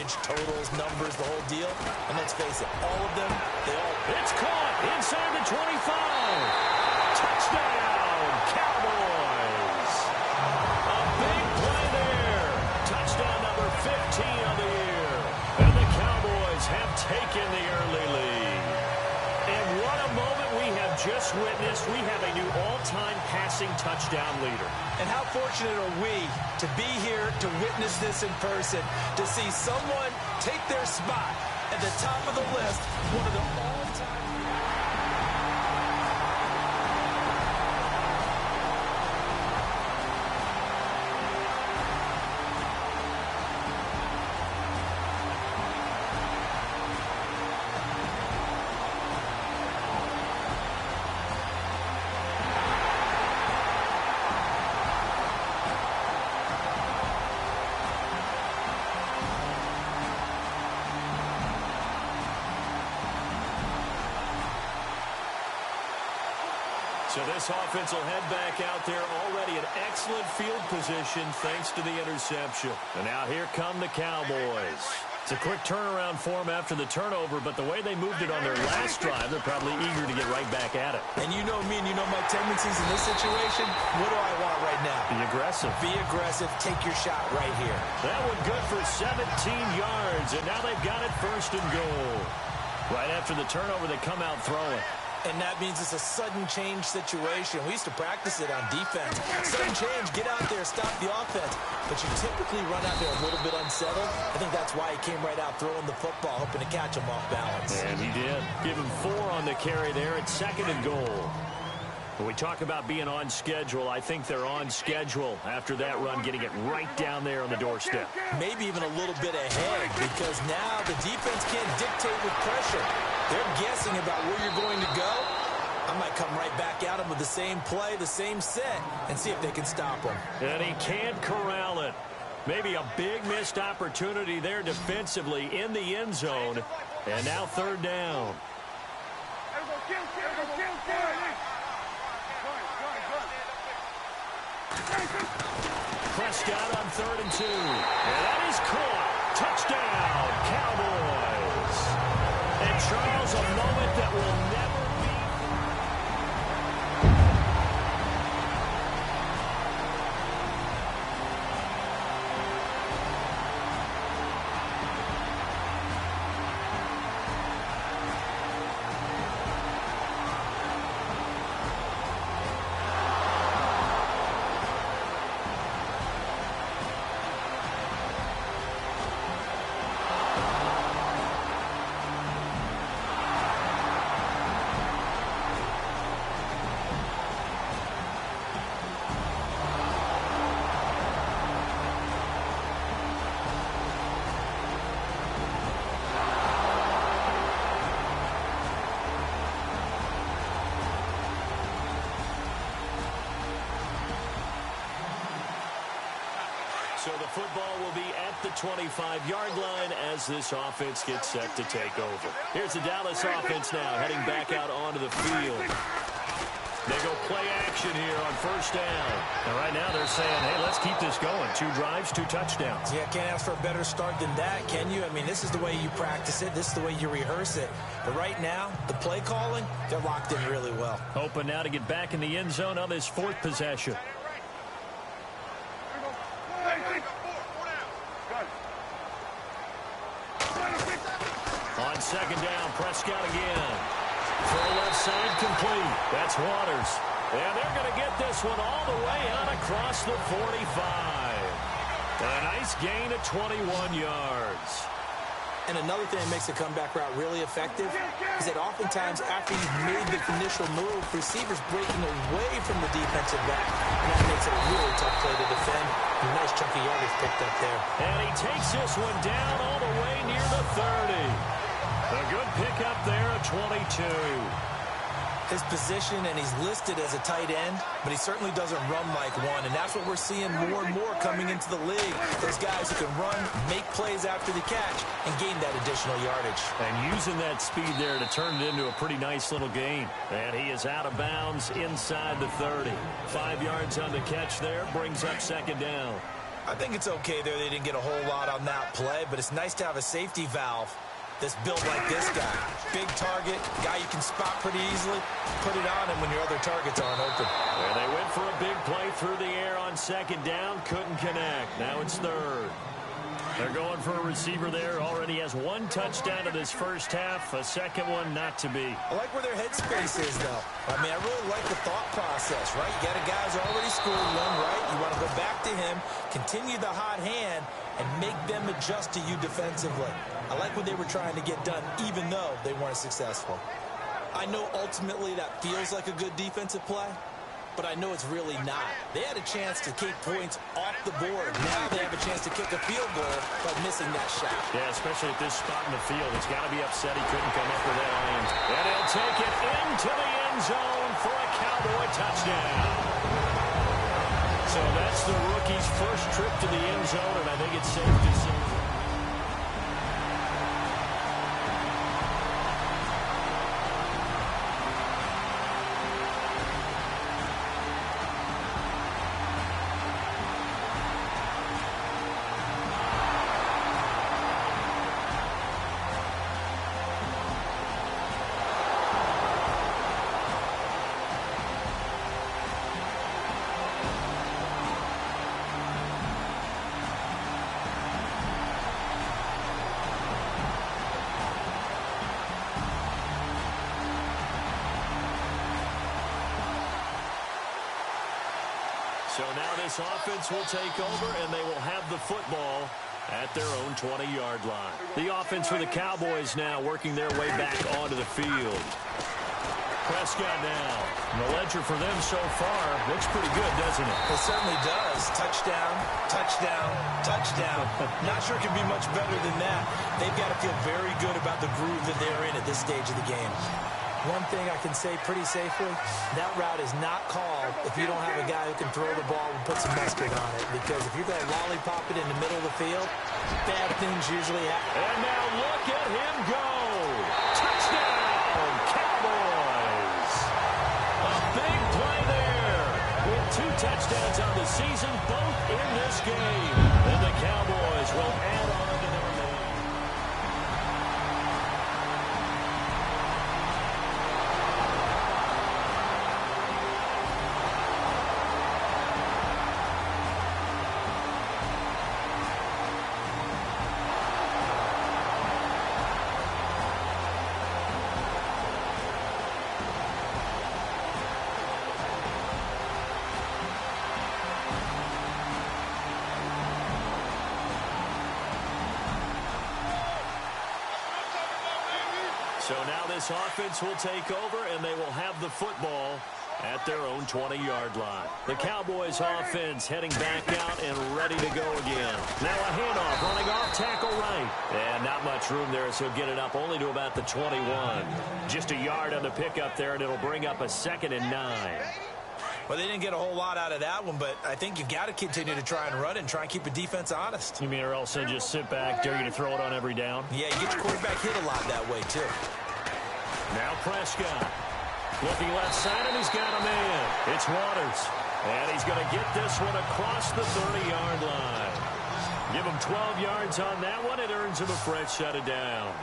yardage, totals, numbers, the whole deal. And let's face it, all of them, they all... It's caught inside the 25. Touchdown, Cowboys. A big play there. Touchdown number 15 of the year. And the Cowboys have taken the early lead. And what a moment we have just witnessed. We have a new all-time passing touchdown leader. And how fortunate are we to be here to witness this in person, to see someone take their spot at the top of the list, one of the all-time... So this offense will head back out there, already in excellent field position thanks to the interception. And now here come the Cowboys. It's a quick turnaround for them after the turnover, but the way they moved it on their last drive, they're probably eager to get right back at it. And you know me and you know my tendencies in this situation. What do I want right now? Be aggressive. Be aggressive. Take your shot right here. That one good for 17 yards, and now they've got it first and goal. Right after the turnover, they come out throwing. And that means it's a sudden change situation. We used to practice it on defense. Sudden change, get out there, stop the offense. But you typically run out there a little bit unsettled. I think that's why he came right out throwing the football, hoping to catch him off balance. And he did. Give him 4 on the carry there at second and goal. When we talk about being on schedule, I think they're on schedule after that run, getting it right down there on the doorstep. Maybe even a little bit ahead, because now the defense can't dictate with pressure. They're guessing about where you're going to go. I might come right back at him with the same play, the same set, and see if they can stop him. And he can't corral it. Maybe a big missed opportunity there defensively in the end zone. And now third down. Prescott on 3rd and 2. And that is caught. Touchdown, Cowboys. And Charles, a moment that will never be. So the football will be at the 25-yard line as this offense gets set to take over. Here's the Dallas offense now heading back out onto the field. They go play action here on first down. And right now they're saying, hey, let's keep this going. 2 drives, 2 touchdowns. Yeah, can't ask for a better start than that, can you? I mean, this is the way you practice it. This is the way you rehearse it. But right now, the play calling, they're locked in really well. Hoping now to get back in the end zone on this 4th possession. On second down, Prescott again. Throw left side complete. That's Waters. And they're going to get this one all the way out across the 45. A nice gain of 21 yards. And another thing that makes the comeback route really effective is that oftentimes after you've made the initial move, receivers breaking away from the defensive back. And that makes it a really tough play to defend. A nice chunky yardage picked up there. And he takes this one down all the way near the 30. A good pickup there at 22. His position, and he's listed as a tight end, but he certainly doesn't run like one, and that's what we're seeing more and more coming into the league. Those guys who can run, make plays after the catch, and gain that additional yardage. And using that speed there to turn it into a pretty nice little gain. And he is out of bounds inside the 30. 5 yards on the catch there, brings up second down. I think it's okay there. They didn't get a whole lot on that play, but it's nice to have a safety valve that's built like this guy. Big target, guy you can spot pretty easily. Put it on him when your other targets aren't open. There they went for a big play through the air on second down. Couldn't connect. Now it's third. They're going for a receiver there. Already has one touchdown in this first half. A second one not to be. I like where their headspace is, though. I mean, I really like the thought process, right? You got a guy who's already scored one, right? You want to go back to him, continue the hot hand, and make them adjust to you defensively. I like what they were trying to get done, even though they weren't successful. I know ultimately that feels like a good defensive play, but I know it's really not. They had a chance to keep points off the board. Now they have a chance to kick a field goal by missing that shot. Yeah, especially at this spot in the field. It's got to be upset he couldn't come up with that land. And he'll take it into the end zone for a Cowboy touchdown. So that's the rookie's first trip to the end zone, and I think it's safe to say. So now this offense will take over, and they will have the football at their own 20-yard line. The offense for the Cowboys now working their way back onto the field. Prescott now. And the ledger for them so far looks pretty good, doesn't it? It certainly does. Touchdown, touchdown, touchdown. Not sure it can be much better than that. They've got to feel very good about the groove that they're in at this stage of the game. One thing I can say pretty safely, that route is not called if you don't have a guy who can throw the ball and put some mustard on it. Because if you're going to lollipop it in the middle of the field, bad things usually happen. And now look at him go. Touchdown, Cowboys. A big play there. With 2 touchdowns on the season, both in this game. And the Cowboys will add on to their lead. So now this offense will take over, and they will have the football at their own 20-yard line. The Cowboys offense heading back out and ready to go again. Now a handoff, running off tackle right. And not much room there, so he'll get it up only to about the 21. Just a yard on the pickup there, and it'll bring up a 2nd and 9. Well, they didn't get a whole lot out of that one, but I think you've got to continue to try and run and try and keep the defense honest. You mean or else they'll just sit back, dare you to throw it on every down? Yeah, you get your quarterback hit a lot that way, too. Now Prescott. Looking left side, and he's got a man. It's Waters. And he's going to get this one across the 30-yard line. Give him 12 yards on that one. It earns him a fresh set of downs.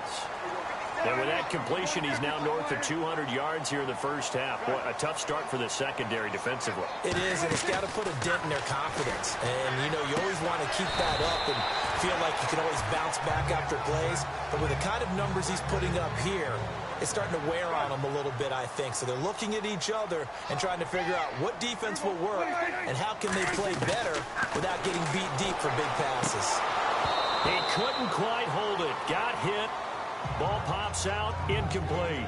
And with that completion, he's now north of 200 yards here in the first half. Boy, a tough start for the secondary defensively. It is, and it's got to put a dent in their confidence. And, you know, you always want to keep that up and feel like you can always bounce back after plays. But with the kind of numbers he's putting up here, it's starting to wear on them a little bit, I think. So they're looking at each other and trying to figure out what defense will work and how can they play better without getting beat deep for big passes. He couldn't quite hold it. Got hit. Ball pops out, incomplete.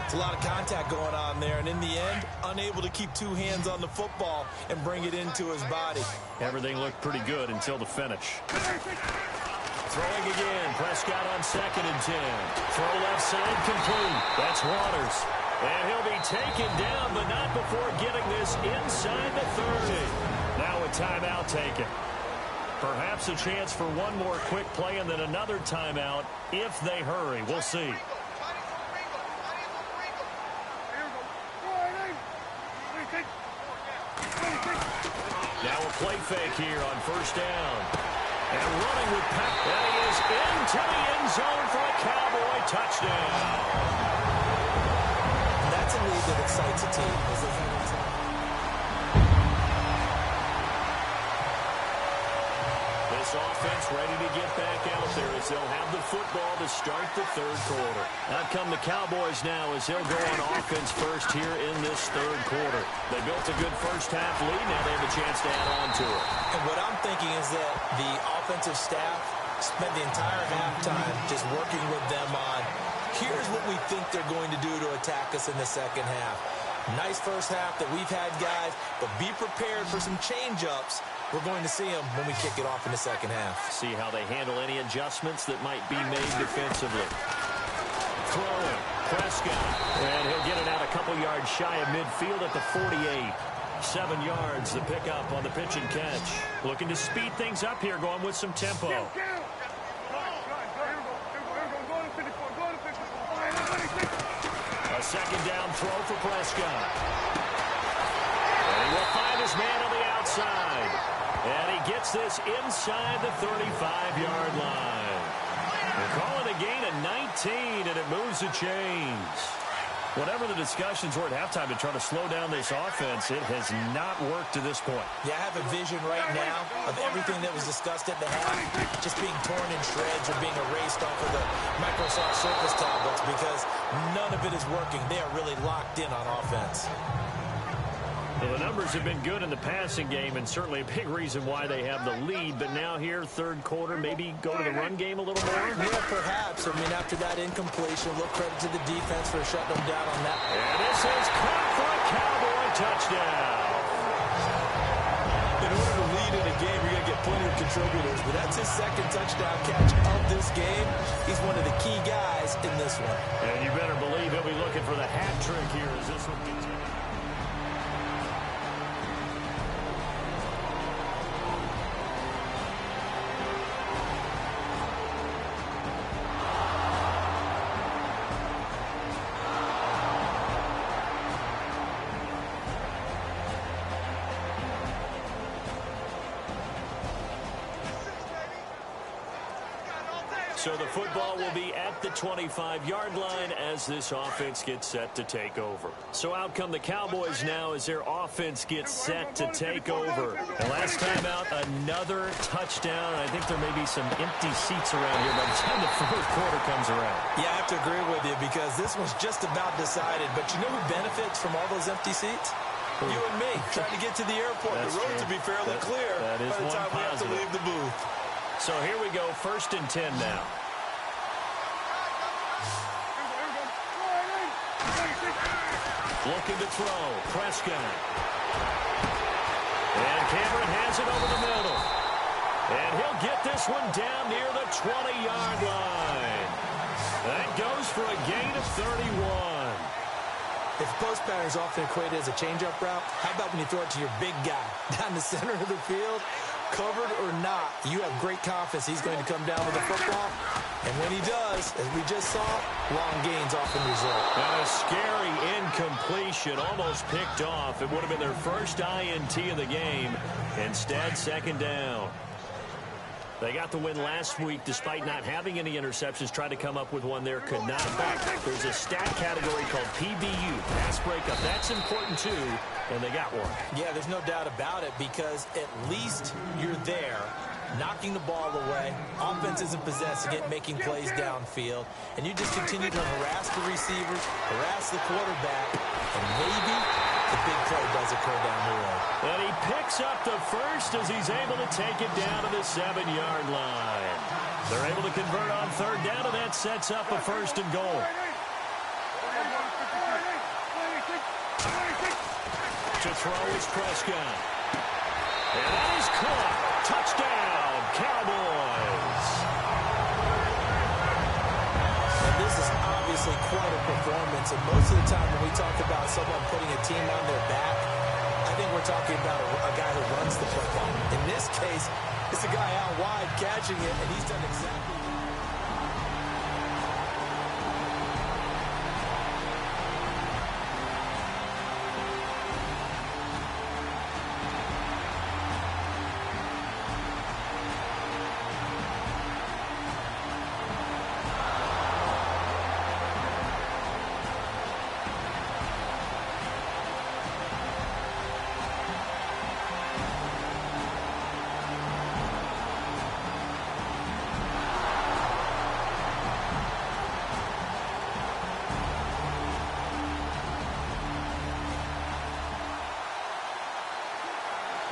It's a lot of contact going on there, and in the end, unable to keep 2 hands on the football and bring it into his body. Everything looked pretty good until the finish. Throwing again, Prescott on 2nd and 10. Throw left side, complete. That's Waters. And he'll be taken down, but not before getting this inside the 30. Now a timeout taken. Perhaps a chance for one more quick play and then another timeout if they hurry. We'll see. Now a play fake here on first down. And running with power. And he is into the end zone for a Cowboy touchdown. That's a lead that excites a team. This offense ready to get back out there as they'll have the football to start the third quarter. Out come the Cowboys now as they'll go on offense first here in this third quarter. They built a good first half lead. Now they have a chance to add on to it. And what I'm thinking is that the offensive staff spent the entire halftime just working with them on, here's what we think they're going to do to attack us in the second half. Nice first half that we've had, guys, but be prepared for some change-ups. We're going to see them when we kick it off in the second half. See how they handle any adjustments that might be made defensively. Throwing, Prescott, and he'll get it out a couple yards shy of midfield at the 48. 7 yards, the pickup on the pitch and catch. Looking to speed things up here, going with some tempo. A second down throw for Prescott. And he will find his man on the outside. And he gets this inside the 35-yard line. We'll call it a gain of 19, and it moves the chains. Whatever the discussions were at halftime to try to slow down this offense, it has not worked to this point. Yeah, I have a vision right now of everything that was discussed at the half just being torn in shreds or being erased off of the Microsoft Surface tablets because none of it is working. They are really locked in on offense. Well, the numbers have been good in the passing game and certainly a big reason why they have the lead. But now here, third quarter, maybe go to the run game a little more? Yeah, perhaps. I mean, after that incompletion, a little credit to the defense for shutting them down on that. And this is caught for a Cowboy touchdown. In order to lead in a game, you're going to get plenty of contributors. But that's his second touchdown catch of this game. He's one of the key guys in this one. And you better believe he'll be looking for the hat trick here as this one gets. So the football will be at the 25-yard line as this offense gets set to take over. So out come the Cowboys now as their offense gets set to take over. And last time out, another touchdown. I think there may be some empty seats around here by the time the fourth quarter comes around. Yeah, I have to agree with you because this one's just about decided. But you know who benefits from all those empty seats? You and me, trying to get to the airport. That's the road true. to be fairly clear that is by the time we have to positive. leave the booth. So here we go, 1st and 10 now. Looking to throw, Prescott. And Cameron has it over the middle. And he'll get this one down near the 20-yard line. That goes for a gain of 31. If post pattern is often equated as a change-up route, how about when you throw it to your big guy down the center of the field? Covered or not, you have great confidence he's going to come down with the football. And when he does, as we just saw, long gains often result. And a scary incompletion, almost picked off. It would have been their first INT of the game. Instead, second down. They got the win last week despite not having any interceptions. Tried to come up with one there, could not. There's a stat category called PBU, pass breakup. That's important too, and they got one. Yeah, there's no doubt about it because at least you're there, knocking the ball away. Offense isn't possessing it, making plays downfield. And you just continue to harass the receivers, harass the quarterback, and maybe the big play does occur down the road. And he picks up the first as he's able to take it down to the 7-yard line. They're able to convert on third down, and that sets up a 1st and goal. To throw is Prescott. And that is caught. Touchdown, Cowboys. And this is obviously quite a performance. And most of the time when we talk about someone putting a team on their back, I think we're talking about a guy who runs the football. In this case, it's a guy out wide catching it, and he's done exactly that.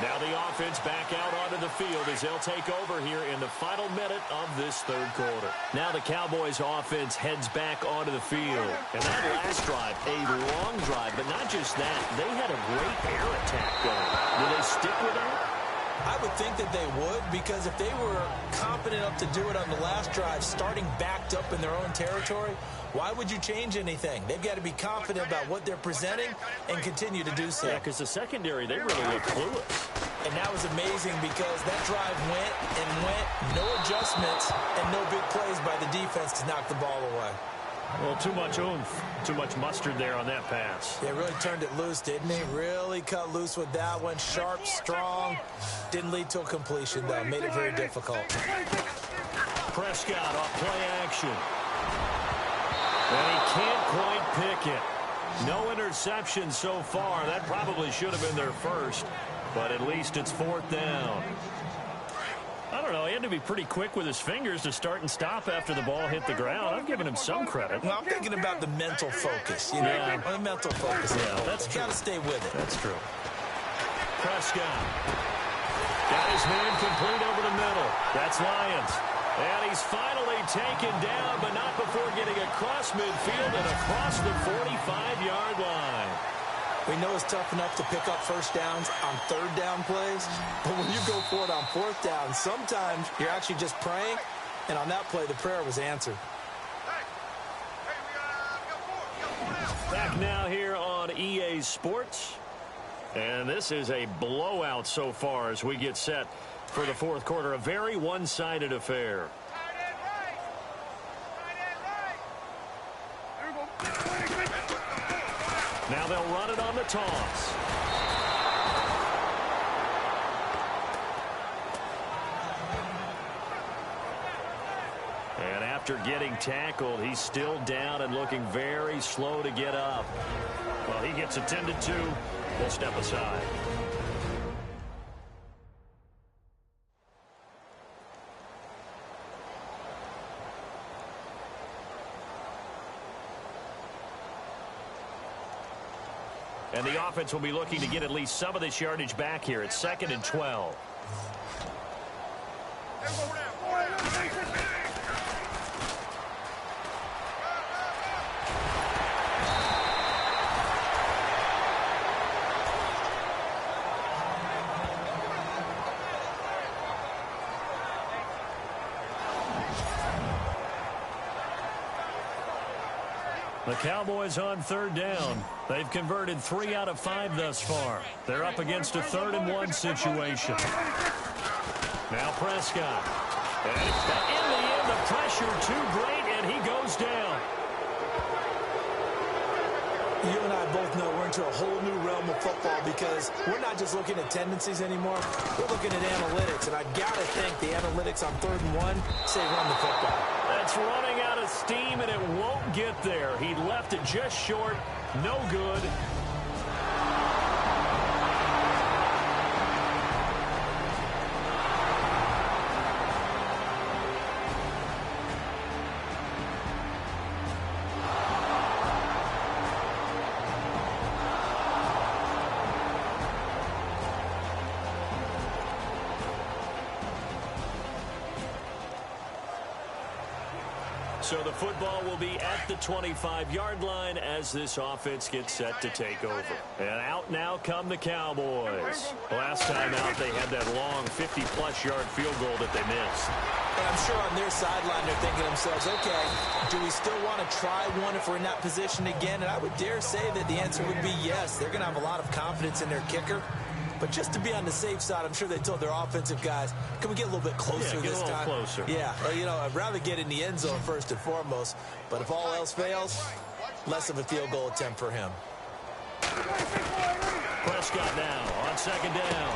Now the offense back out onto the field as they'll take over here in the final minute of this third quarter. Now the Cowboys offense heads back onto the field. And that last drive, a long drive, but not just that. They had a great air attack going. Will they stick with that? I would think that they would, because if they were confident enough to do it on the last drive, starting backed up in their own territory, why would you change anything? They've got to be confident about what they're presenting and continue to do so. Yeah, because the secondary, they really look clueless. And that was amazing because that drive went and went, no adjustments, and no big plays by the defense to knock the ball away. Well, too much oomph, too much mustard there on that pass. Yeah, really turned it loose, didn't he? Really cut loose with that one. Sharp, strong. Didn't lead to a completion, though. Made it very difficult. Prescott off play action. And he can't quite pick it. No interception so far. That probably should have been their first, but at least it's fourth down. I don't know. He had to be pretty quick with his fingers to start and stop after the ball hit the ground. I've given him some credit. Well, I'm thinking about the mental focus. You know, yeah. The mental focus. Yeah, that's true. Got to stay with it. That's true. Prescott. Got his man complete over the middle. That's Lyons. And he's finally taken down, but not before getting across midfield and across the 45-yard line. We know it's tough enough to pick up first downs on third down plays, but when you go for it on fourth down, sometimes you're actually just praying, and on that play, the prayer was answered. Back now here on EA Sports, and this is a blowout so far as we get set for the fourth quarter, a very one-sided affair. Now they'll run it on the toss. And after getting tackled, he's still down and looking very slow to get up. Well, he gets attended to. We'll step aside. And the offense will be looking to get at least some of this yardage back here. It's 2nd and 12. The Cowboys on third down. They've converted 3 out of 5 thus far. They're up against a 3rd and 1 situation. Now Prescott. And in the end, the pressure too great, and he goes down. You and I both know we're into a whole new realm of football because we're not just looking at tendencies anymore. We're looking at analytics, and I've got to think the analytics on 3rd and 1 say run the football. That's running out of steam, and it won't get there. He left it just short. No good. So the football will be at the 25-yard line as this offense gets set to take over. And out now come the Cowboys. Last time out, they had that long 50-plus yard field goal that they missed. And I'm sure on their sideline they're thinking to themselves, okay, do we still want to try one if we're in that position again? And I would dare say that the answer would be yes. They're going to have a lot of confidence in their kicker. But just to be on the safe side, I'm sure they told their offensive guys, can we get a little bit closer this time? Closer. Yeah, well, you know, I'd rather get in the end zone first and foremost. But if all else fails, less of a field goal attempt for him. Prescott now on 2nd down.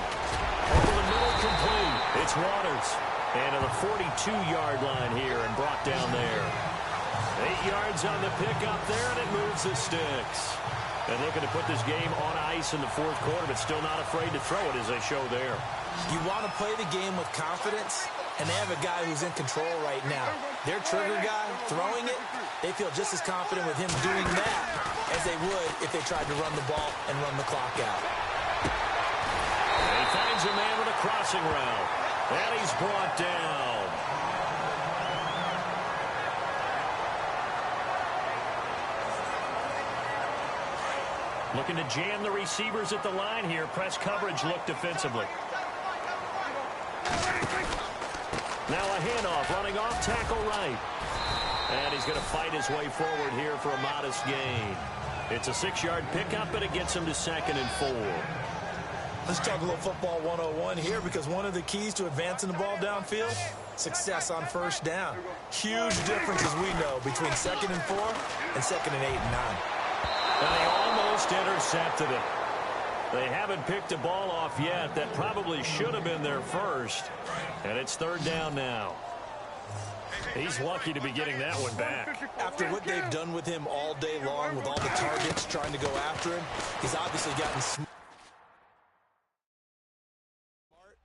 Over the middle, complete. It's Waters. And to the 42-yard line here and brought down there. 8 yards on the pickup there, and it moves the sticks. And looking to put this game on ice in the fourth quarter, but still not afraid to throw it as they show there. You want to play the game with confidence, and they have a guy who's in control right now. Their trigger guy throwing it, they feel just as confident with him doing that as they would if they tried to run the ball and run the clock out. They finds a man with a crossing route. And he's brought down. Looking to jam the receivers at the line here. Press coverage look defensively. Now a handoff, running off tackle right. And he's going to fight his way forward here for a modest gain. It's a 6-yard pickup, and it gets him to 2nd and 4. Let's talk a little football 101 here, because one of the keys to advancing the ball downfield, success on first down. Huge difference, as we know, between 2nd and 4 and 2nd and 8 and 9. And they almost intercepted it. They haven't picked a ball off yet. That probably should have been their first. And it's 3rd down now. He's lucky to be getting that one back. After what they've done with him all day long, with all the targets trying to go after him, he's obviously gotten smart,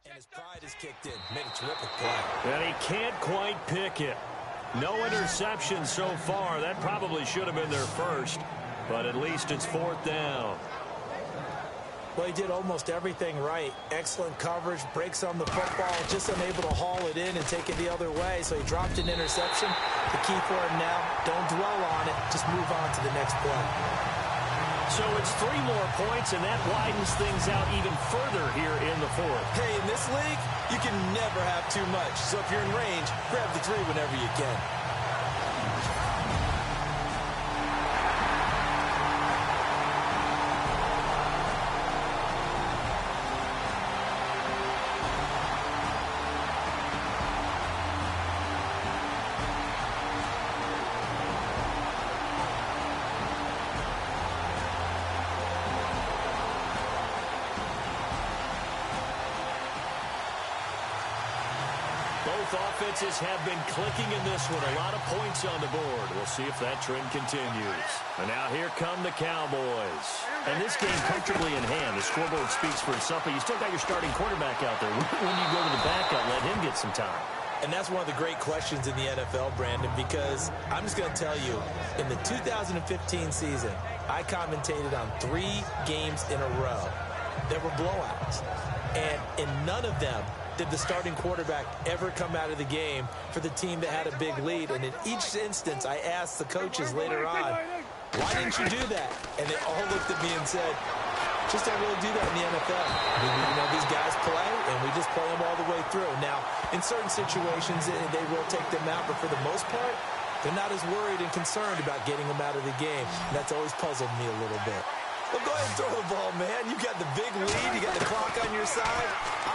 and his pride is kicked in. Made a terrific play. And he can't quite pick it. No interception so far. That probably should have been their first. But at least it's 4th down. Well, he did almost everything right. Excellent coverage, breaks on the football, just unable to haul it in and take it the other way. So he dropped an interception. The key for him now, don't dwell on it. Just move on to the next play. So it's 3 more points, and that widens things out even further here in the 4th. Hey, in this league, you can never have too much. So if you're in range, grab the 3 whenever you can. Both offenses have been clicking in this one. A lot of points on the board. We'll see if that trend continues. And now here come the Cowboys. And this game comfortably in hand. The scoreboard speaks for itself, but you still got your starting quarterback out there. When you go to the backup, let him get some time. And that's one of the great questions in the NFL, Brandon, because I'm just going to tell you, in the 2015 season, I commentated on 3 games in a row. There were blowouts. And in none of them did the starting quarterback ever come out of the game for the team that had a big lead. And in each instance, I asked the coaches later on, why didn't you do that? And they all looked at me and said, just don't really do that in the NFL. You know, these guys play, and we just play them all the way through. Now, in certain situations, they will take them out, but for the most part, they're not as worried and concerned about getting them out of the game. And that's always puzzled me a little bit. Well, go ahead and throw the ball, man. You got the big lead. You got the clock on your side.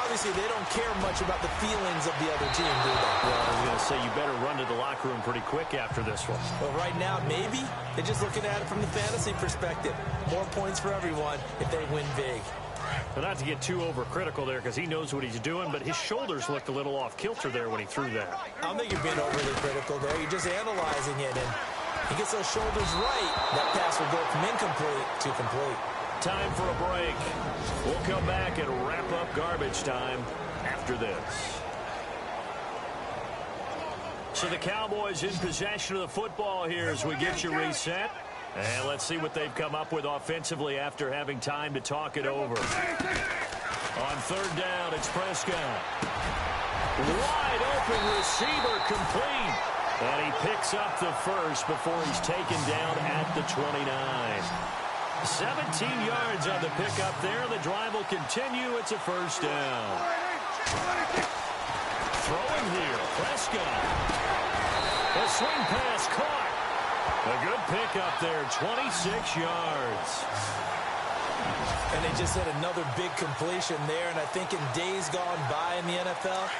Obviously, they don't care much about the feelings of the other team, do they? Well, I was going to say, you better run to the locker room pretty quick after this one. Well, right now, maybe they're just looking at it from the fantasy perspective. More points for everyone if they win big. Well, not to get too overcritical there, because he knows what he's doing, but his shoulders looked a little off kilter there when he threw that. I don't think you're being overly critical there. You're just analyzing it, and he gets those shoulders right. That pass will go from incomplete to complete. Time for a break. We'll come back and wrap up garbage time after this. So the Cowboys in possession of the football here as we get you reset. And let's see what they've come up with offensively after having time to talk it over. On 3rd down, it's Prescott. Wide open receiver complete. And he picks up the first before he's taken down at the 29. 17 yards on the pickup there. The drive will continue. It's a 1st down. Throwing here, Prescott. A swing pass caught. A good pickup there, 26 yards. And they just had another big completion there. And I think in days gone by in the NFL,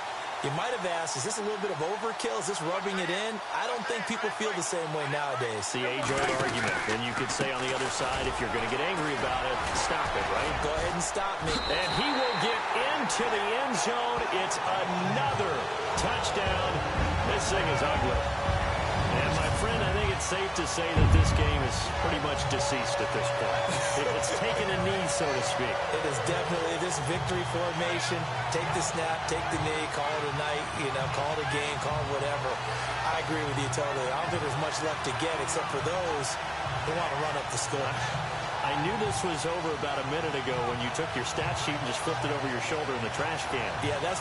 you might have asked, is this a little bit of overkill? Is this rubbing it in? I don't think people feel the same way nowadays. The age-old argument. And you could say on the other side, if you're going to get angry about it, stop it, right? Go ahead and stop me. And he will get into the end zone. It's another touchdown. This thing is ugly. And my friend, I think it's safe to say that this game is pretty much deceased at this point. It's taken a knee, so to speak. It is definitely this victory formation. Take the snap, take the knee, call it a night, call it a game, call it whatever. I agree with you totally. I don't think there's much left to get except for those who want to run up the score. I knew this was over about a minute ago when you took your stat sheet and just flipped it over your shoulder in the trash can. Yeah, that's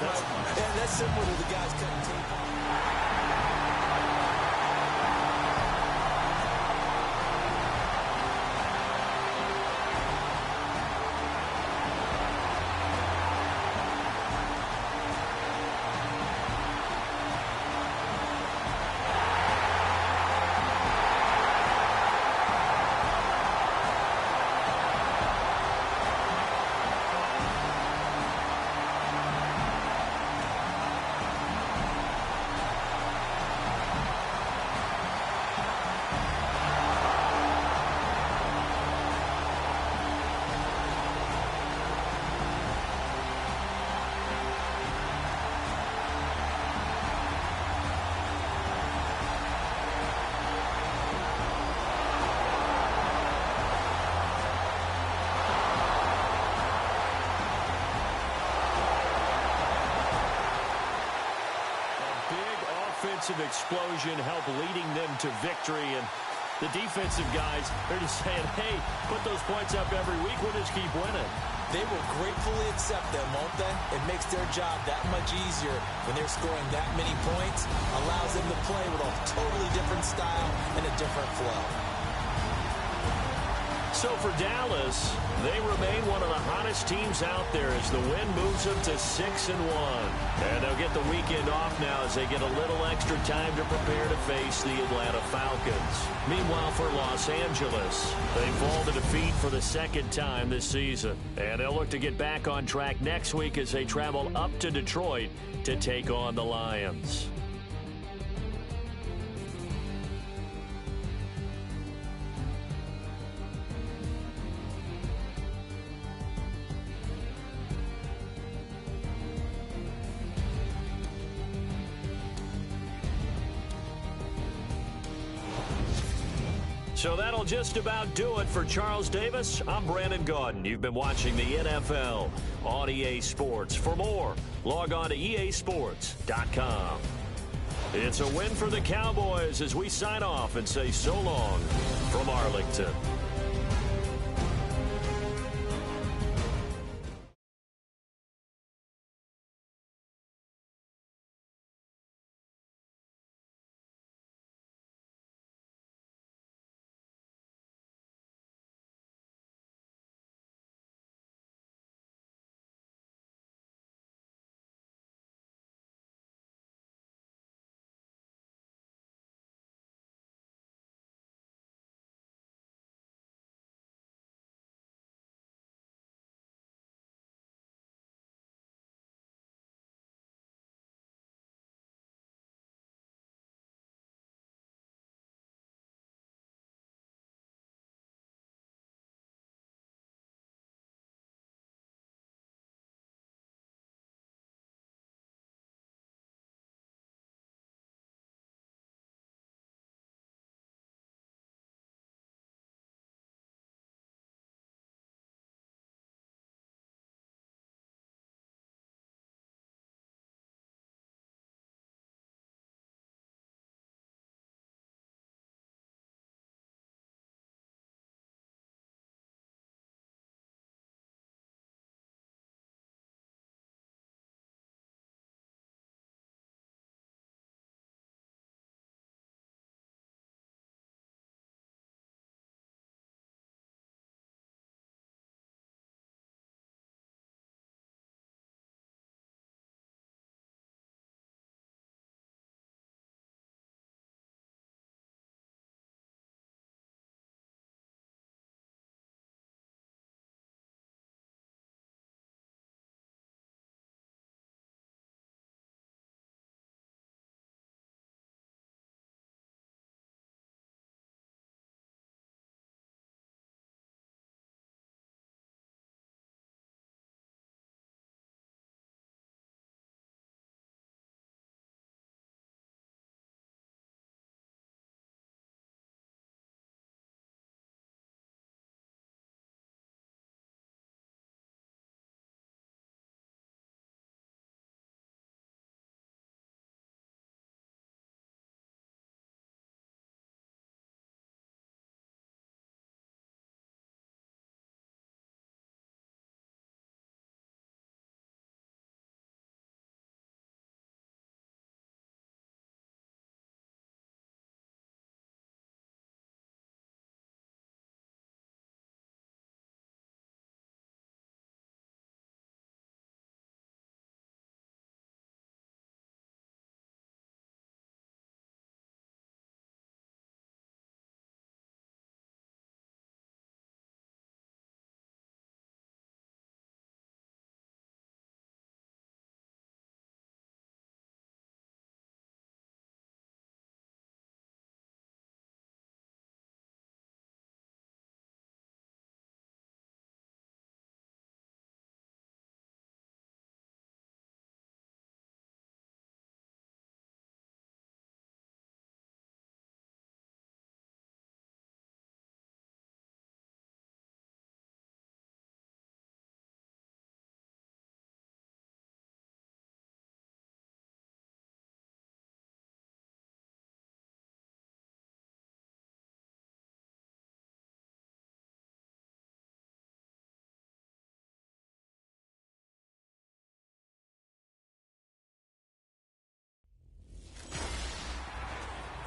similar to the guys cutting tape. Offensive explosion help leading them to victory, and the defensive guys, they're just saying, hey, put those points up every week, we'll just keep winning. They will gratefully accept them, won't they? It makes their job that much easier when they're scoring that many points, allows them to play with a totally different style and a different flow. So for Dallas, they remain one of the hottest teams out there as the win moves them to 6-1. And they'll get the weekend off now as they get a little extra time to prepare to face the Atlanta Falcons. Meanwhile, for Los Angeles, they fall to defeat for the second time this season. And they'll look to get back on track next week as they travel up to Detroit to take on the Lions. So that'll just about do it for Charles Davis. I'm Brandon Gaudin. You've been watching the NFL on EA Sports. For more, log on to easports.com. It's a win for the Cowboys as we sign off and say so long from Arlington.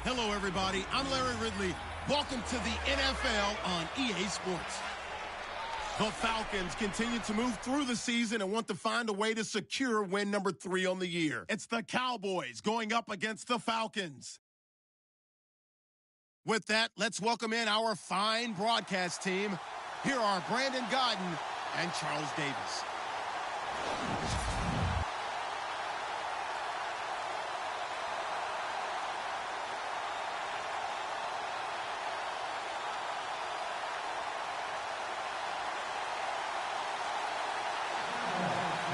Hello, everybody. I'm Larry Ridley. Welcome to the NFL on EA Sports. The Falcons continue to move through the season and want to find a way to secure win number 3 on the year. It's the Cowboys going up against the Falcons. With that, let's welcome in our fine broadcast team. Here are Brandon Godden and Charles Davis.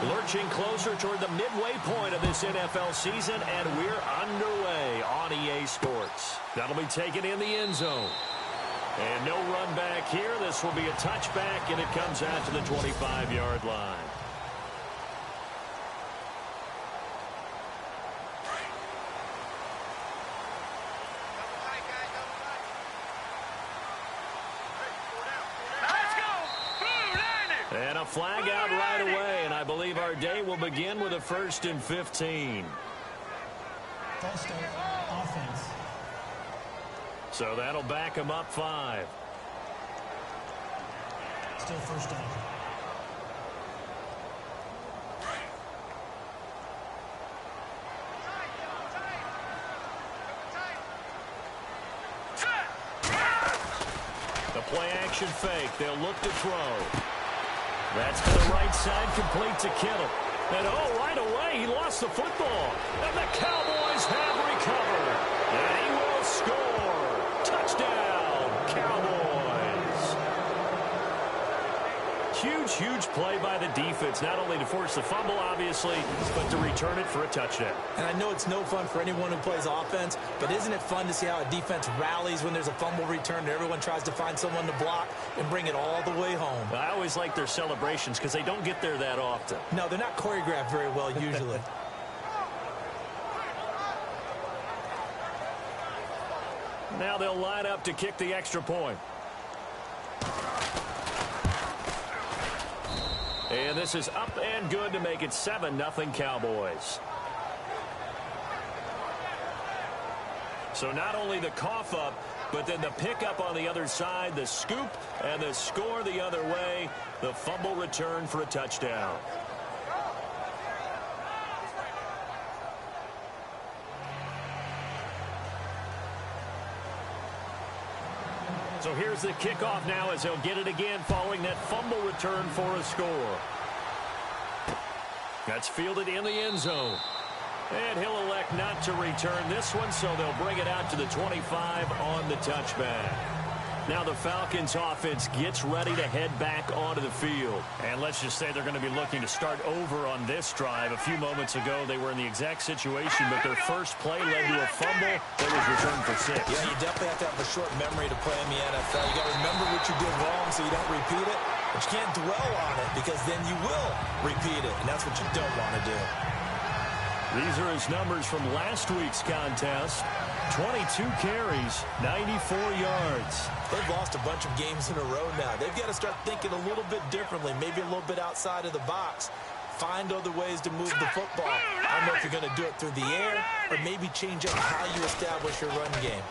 Lurching closer toward the midway point of this NFL season, and we're underway on EA Sports. That'll be taken in the end zone. And no run back here. This will be a touchback, and it comes out to the 25-yard line. And a flag out right away, and I believe our day will begin with a 1st and 15. False start, offense. So that'll back them up 5. Still first down. The play action fake. They'll look to throw. That's to the right side, complete to Kittle. And right away, he lost the football. And the Cowboys have recovered. And he will score. Touchdown, Cowboys. Huge play by the defense, not only to force the fumble, obviously, but to return it for a touchdown. And I know it's no fun for anyone who plays offense, but isn't it fun to see how a defense rallies when there's a fumble return and everyone tries to find someone to block and bring it all the way home? I always like their celebrations because they don't get there that often. No, they're not choreographed very well usually. Now they'll line up to kick the extra point. And this is up and good to make it 7-0 Cowboys. So not only the cough up, but then the pickup on the other side, the scoop, and the score the other way, the fumble return for a touchdown. So here's the kickoff now as they'll get it again following that fumble return for a score. That's fielded in the end zone. And he'll elect not to return this one, so they'll bring it out to the 25 on the touchback. Now the Falcons offense gets ready to head back onto the field. And let's just say they're going to be looking to start over on this drive. A few moments ago, they were in the exact situation, but their first play led to a fumble that was returned for 6. Yeah, you definitely have to have a short memory to play in the NFL. You got to remember what you did wrong so you don't repeat it. But you can't dwell on it because then you will repeat it, and that's what you don't want to do. These are his numbers from last week's contest. 22 carries, 94 yards. They've lost a bunch of games in a row now. They've got to start thinking a little bit differently, maybe a little bit outside of the box. Find other ways to move the football. I don't know if you're going to do it through the air or maybe change up how you establish your run game.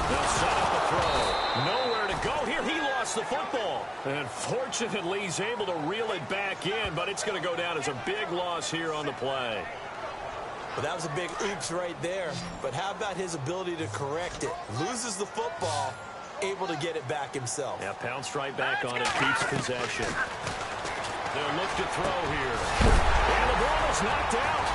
They'll set up the throw. Nowhere to go here. He lost the football. And fortunately, he's able to reel it back in, but it's going to go down as a big loss here on the play. Well, that was a big oops right there. But how about his ability to correct it? Loses the football, able to get it back himself. Yeah, pounced right back on it, keeps possession. They'll look to throw here. And the ball is knocked out.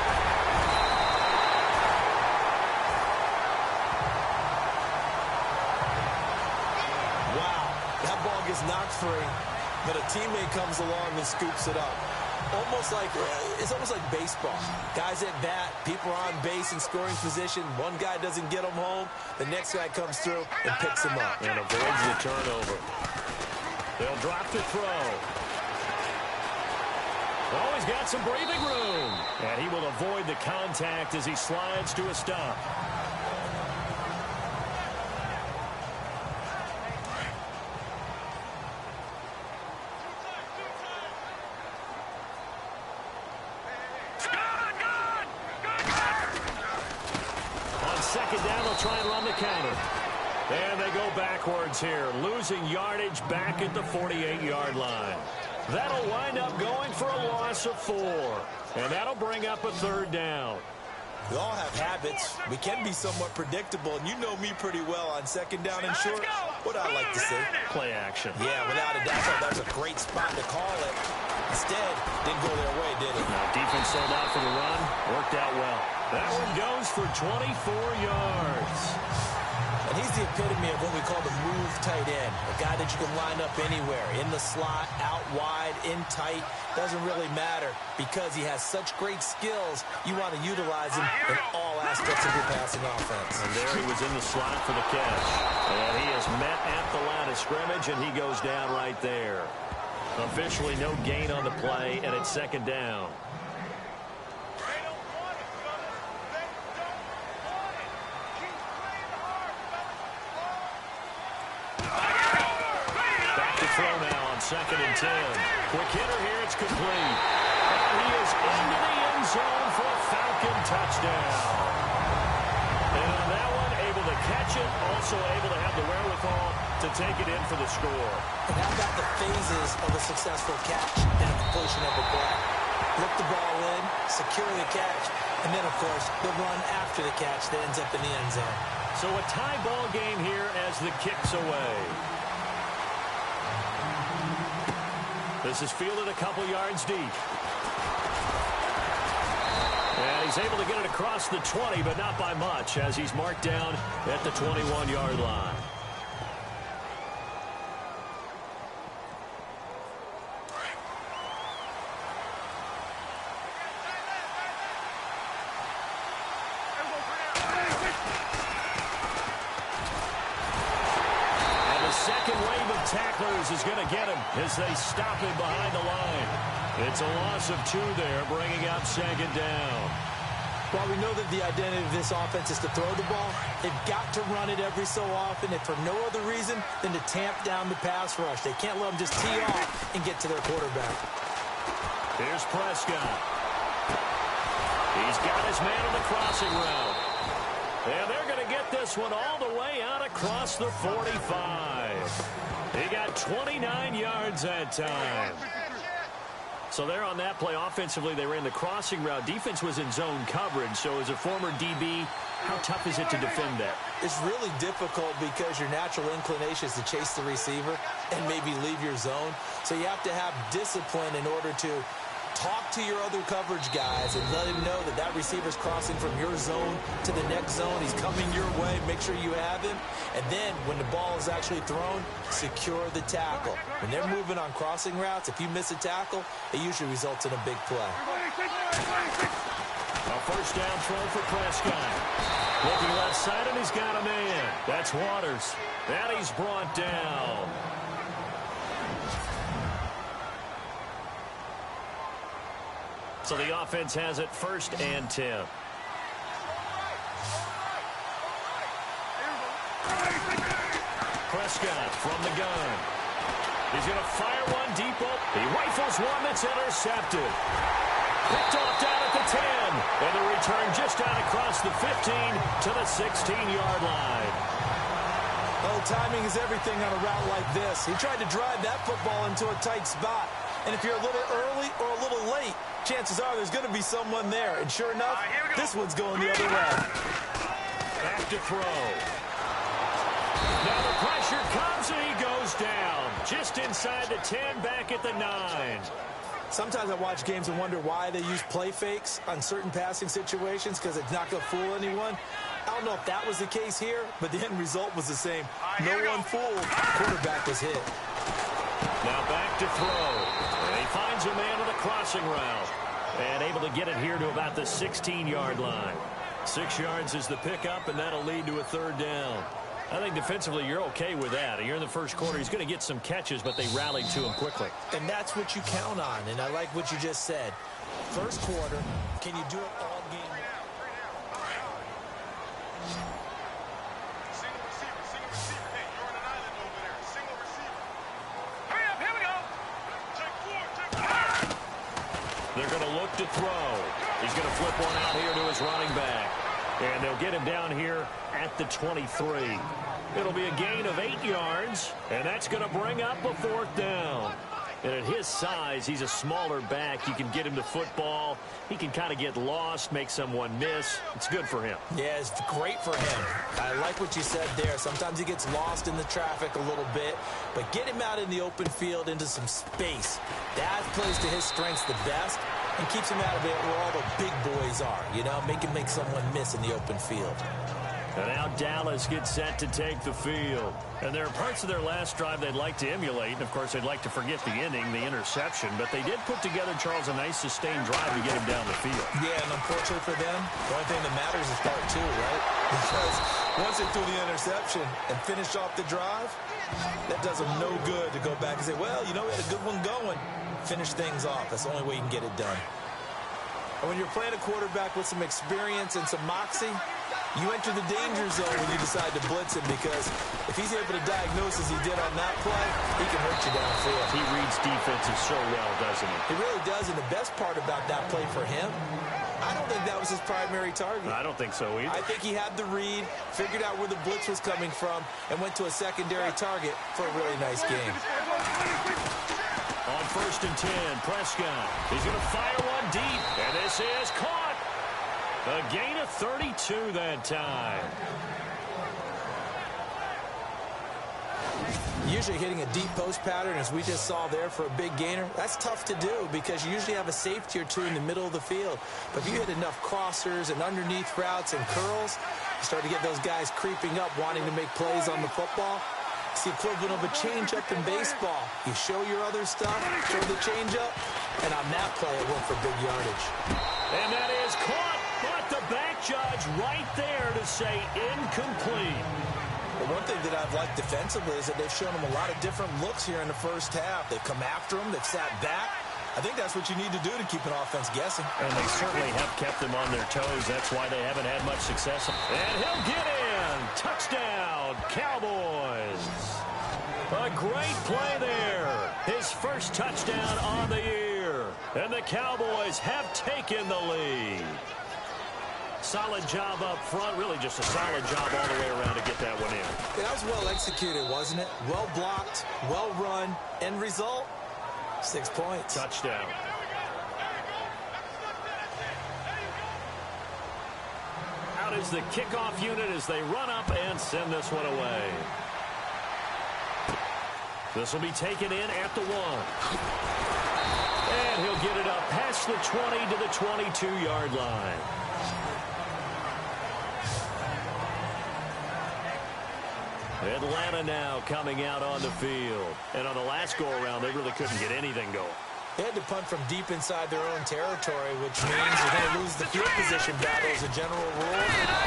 Wow, that ball gets knocked free, but a teammate comes along and scoops it up. It's almost like baseball. Guys at bat, people are on base in scoring position. One guy doesn't get them home. The next guy comes through and picks them up. And avoids the turnover. They'll drop to throw. Oh, he's got some breathing room. And he will avoid the contact as he slides to a stop. try and run the counter. And they go backwards here, losing yardage back at the 48-yard line. That'll wind up going for a loss of 4. And that'll bring up a third down. We all have habits. We can be somewhat predictable, and you know me pretty well on second down and short. What I like to say? Play action. Yeah, without a doubt, that's a great spot to call it. Instead, didn't go their way, did it? Now, defense sold out for the run. Worked out well. That one goes for 24 yards. And he's the epitome of what we call the move tight end. A guy that you can line up anywhere, in the slot, out wide, in tight. Doesn't really matter because he has such great skills. You want to utilize him in all aspects of your passing offense. And there he was in the slot for the catch. And he is met at the line of scrimmage, and he goes down right there. Officially no gain on the play, and it's second down. Throw now on 2nd and 10. Quick hitter here, it's complete. And he is into the end zone for a Falcon touchdown. And on that one, able to catch it, also able to have the wherewithal to take it in for the score. And how about the phases of a successful catch and completion of a play? Look the ball in, secure the catch, and then, of course, the run after the catch that ends up in the end zone. So a tie ball game here as the kick's away. This is fielded a couple yards deep. And he's able to get it across the 20, but not by much, as he's marked down at the 21-yard line. Tacklers is going to get him as they stop him behind the line. It's a loss of 2 there, bringing up second down. While we know that the identity of this offense is to throw the ball, they've got to run it every so often, and for no other reason than to tamp down the pass rush. They can't let them just tee off and get to their quarterback. Here's Prescott. He's got his man on the crossing route. And they're going to get this one all the way out across the 45. He got 29 yards that time. So there on that play, offensively, they ran the crossing route. Defense was in zone coverage. So as a former DB, how tough is it to defend that? It's really difficult because your natural inclination is to chase the receiver and maybe leave your zone. So you have to have discipline in order to talk to your other coverage guys and let him know that that receiver's crossing from your zone to the next zone. He's coming your way. Make sure you have him. And then when the ball is actually thrown, secure the tackle. When they're moving on crossing routes, if you miss a tackle, it usually results in a big play. A first down throw for Prescott. Looking left side, and he's got a man. That's Waters. And he's brought down. So the offense has it 1st and 10. Prescott from the gun. He's going to fire one deep. He rifles one that's intercepted. Picked off down at the 10. And the return just out across the 15 to the 16-yard line. Well, timing is everything on a route like this. He tried to drive that football into a tight spot. And if you're a little early or a little late, chances are there's going to be someone there. And sure enough, this one's going the other way. Back to throw. Now the pressure comes and he goes down. Just inside the 10, back at the 9. Sometimes I watch games and wonder why they use play fakes on certain passing situations because it's not going to fool anyone. I don't know if that was the case here, but the end result was the same. No one fooled. Quarterback was hit. Now back to throw. And he finds a man on the crossing route. And able to get it here to about the 16-yard line. 6 yards is the pickup, and that'll lead to a third down. I think defensively you're okay with that. You're in the first quarter. He's going to get some catches, but they rallied to him quickly. And that's what you count on, and I like what you just said. First quarter, can you do it all game? They're going to look to throw. He's going to flip one out here to his running back. And they'll get him down here at the 23. It'll be a gain of 8 yards, and that's going to bring up a 4th down. And at his size, he's a smaller back. You can get him to football. He can kind of get lost, make someone miss. It's good for him. Yeah, it's great for him. I like what you said there. Sometimes he gets lost in the traffic a little bit, but get him out in the open field into some space. That plays to his strengths the best and keeps him out of it where all the big boys are, you know, make him make someone miss in the open field. And now Dallas gets set to take the field. And there are parts of their last drive they'd like to emulate. And, of course, they'd like to forget the inning, the interception. But they did put together, Charles, a nice sustained drive to get him down the field. Yeah, and unfortunately for them, the only thing that matters is part 2, right? Because once they threw the interception and finished off the drive, that does them no good to go back and say, well, you know, we had a good one going. Finish things off. That's the only way you can get it done. And when you're playing a quarterback with some experience and some moxie, you enter the danger zone when you decide to blitz him, because if he's able to diagnose as he did on that play, he can hurt you downfield. He reads defenses so well, doesn't he? He really does, and the best part about that play for him, I don't think that was his primary target. I don't think so either. I think he had the read, figured out where the blitz was coming from, and went to a secondary target for a really nice game. On 1st and 10, Prescott. He's going to fire one deep, and this is caught. A gain of 32 that time. Usually hitting a deep post pattern, as we just saw there for a big gainer, that's tough to do because you usually have a safety or two in the middle of the field. But if you hit enough crossers and underneath routes and curls, you start to get those guys creeping up, wanting to make plays on the football. It's the equivalent of a change-up in baseball. You show your other stuff, show the change-up, and on that play, it went for big yardage. And that is caught, but the back judge right there to say incomplete. But one thing that I've liked defensively is that they've shown him a lot of different looks here in the first half. They've come after him, they've sat back. I think that's what you need to do to keep an offense guessing. And they certainly have kept them on their toes. That's why they haven't had much success. And he'll get in. Touchdown, Cowboys. A great play there. His first touchdown on the year. And the Cowboys have taken the lead. Solid job up front. Really just a solid job all the way around to get that one in. Yeah, that was well executed, wasn't it? Well blocked, well run. End result, 6 points. Touchdown. Out is the kickoff unit as they run up and send this one away. This will be taken in at the 1. And he'll get it up past the 20 to the 22-yard line. Atlanta now coming out on the field. And on the last go-around, they really couldn't get anything going. They had to punt from deep inside their own territory, which means they're going to lose the field position battle as a general rule.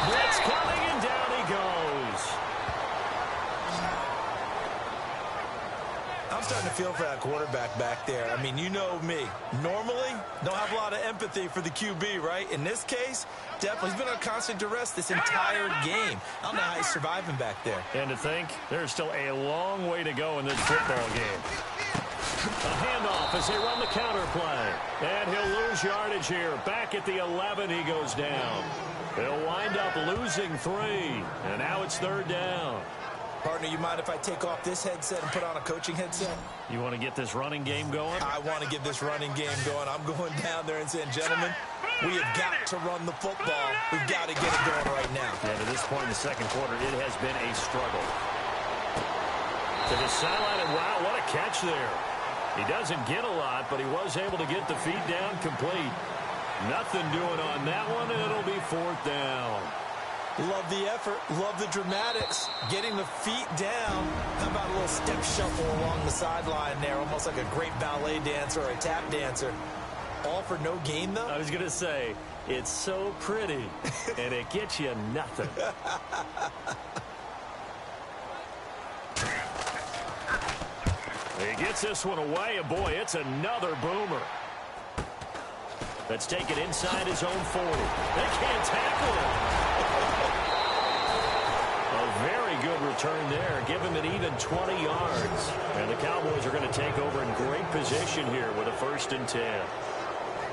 Blitz coming, and down he goes. I'm starting to feel for that quarterback back there. I mean, you know me. Normally, don't have a lot of empathy for the QB, right? In this case, definitely. He's been on constant duress this entire game. I don't know how he's surviving back there. And to think, there's still a long way to go in this football game. A handoff as they run the counter play. And he'll lose yardage here. Back at the 11, he goes down. He'll wind up losing 3. And now it's 3rd down. Partner, you mind if I take off this headset and put on a coaching headset? You want to get this running game going? I want to get this running game going. I'm going down there and saying, gentlemen, we have got to run the football. We've got to get it going right now. And at this point in the second quarter, it has been a struggle. To the sideline, and wow, what a catch there. He doesn't get a lot, but he was able to get the feet down complete. Nothing doing on that one, and it'll be 4th down. Love the effort. Love the dramatics. Getting the feet down. How about a little step shuffle along the sideline there, almost like a great ballet dancer or a tap dancer. All for no gain, though? I was going to say, it's so pretty, and it gets you nothing. He gets this one away, and boy, it's another boomer. That's taken inside his own 40. They can't tackle him. A very good return there. Give him an even 20 yards. And the Cowboys are going to take over in great position here with a 1st and 10.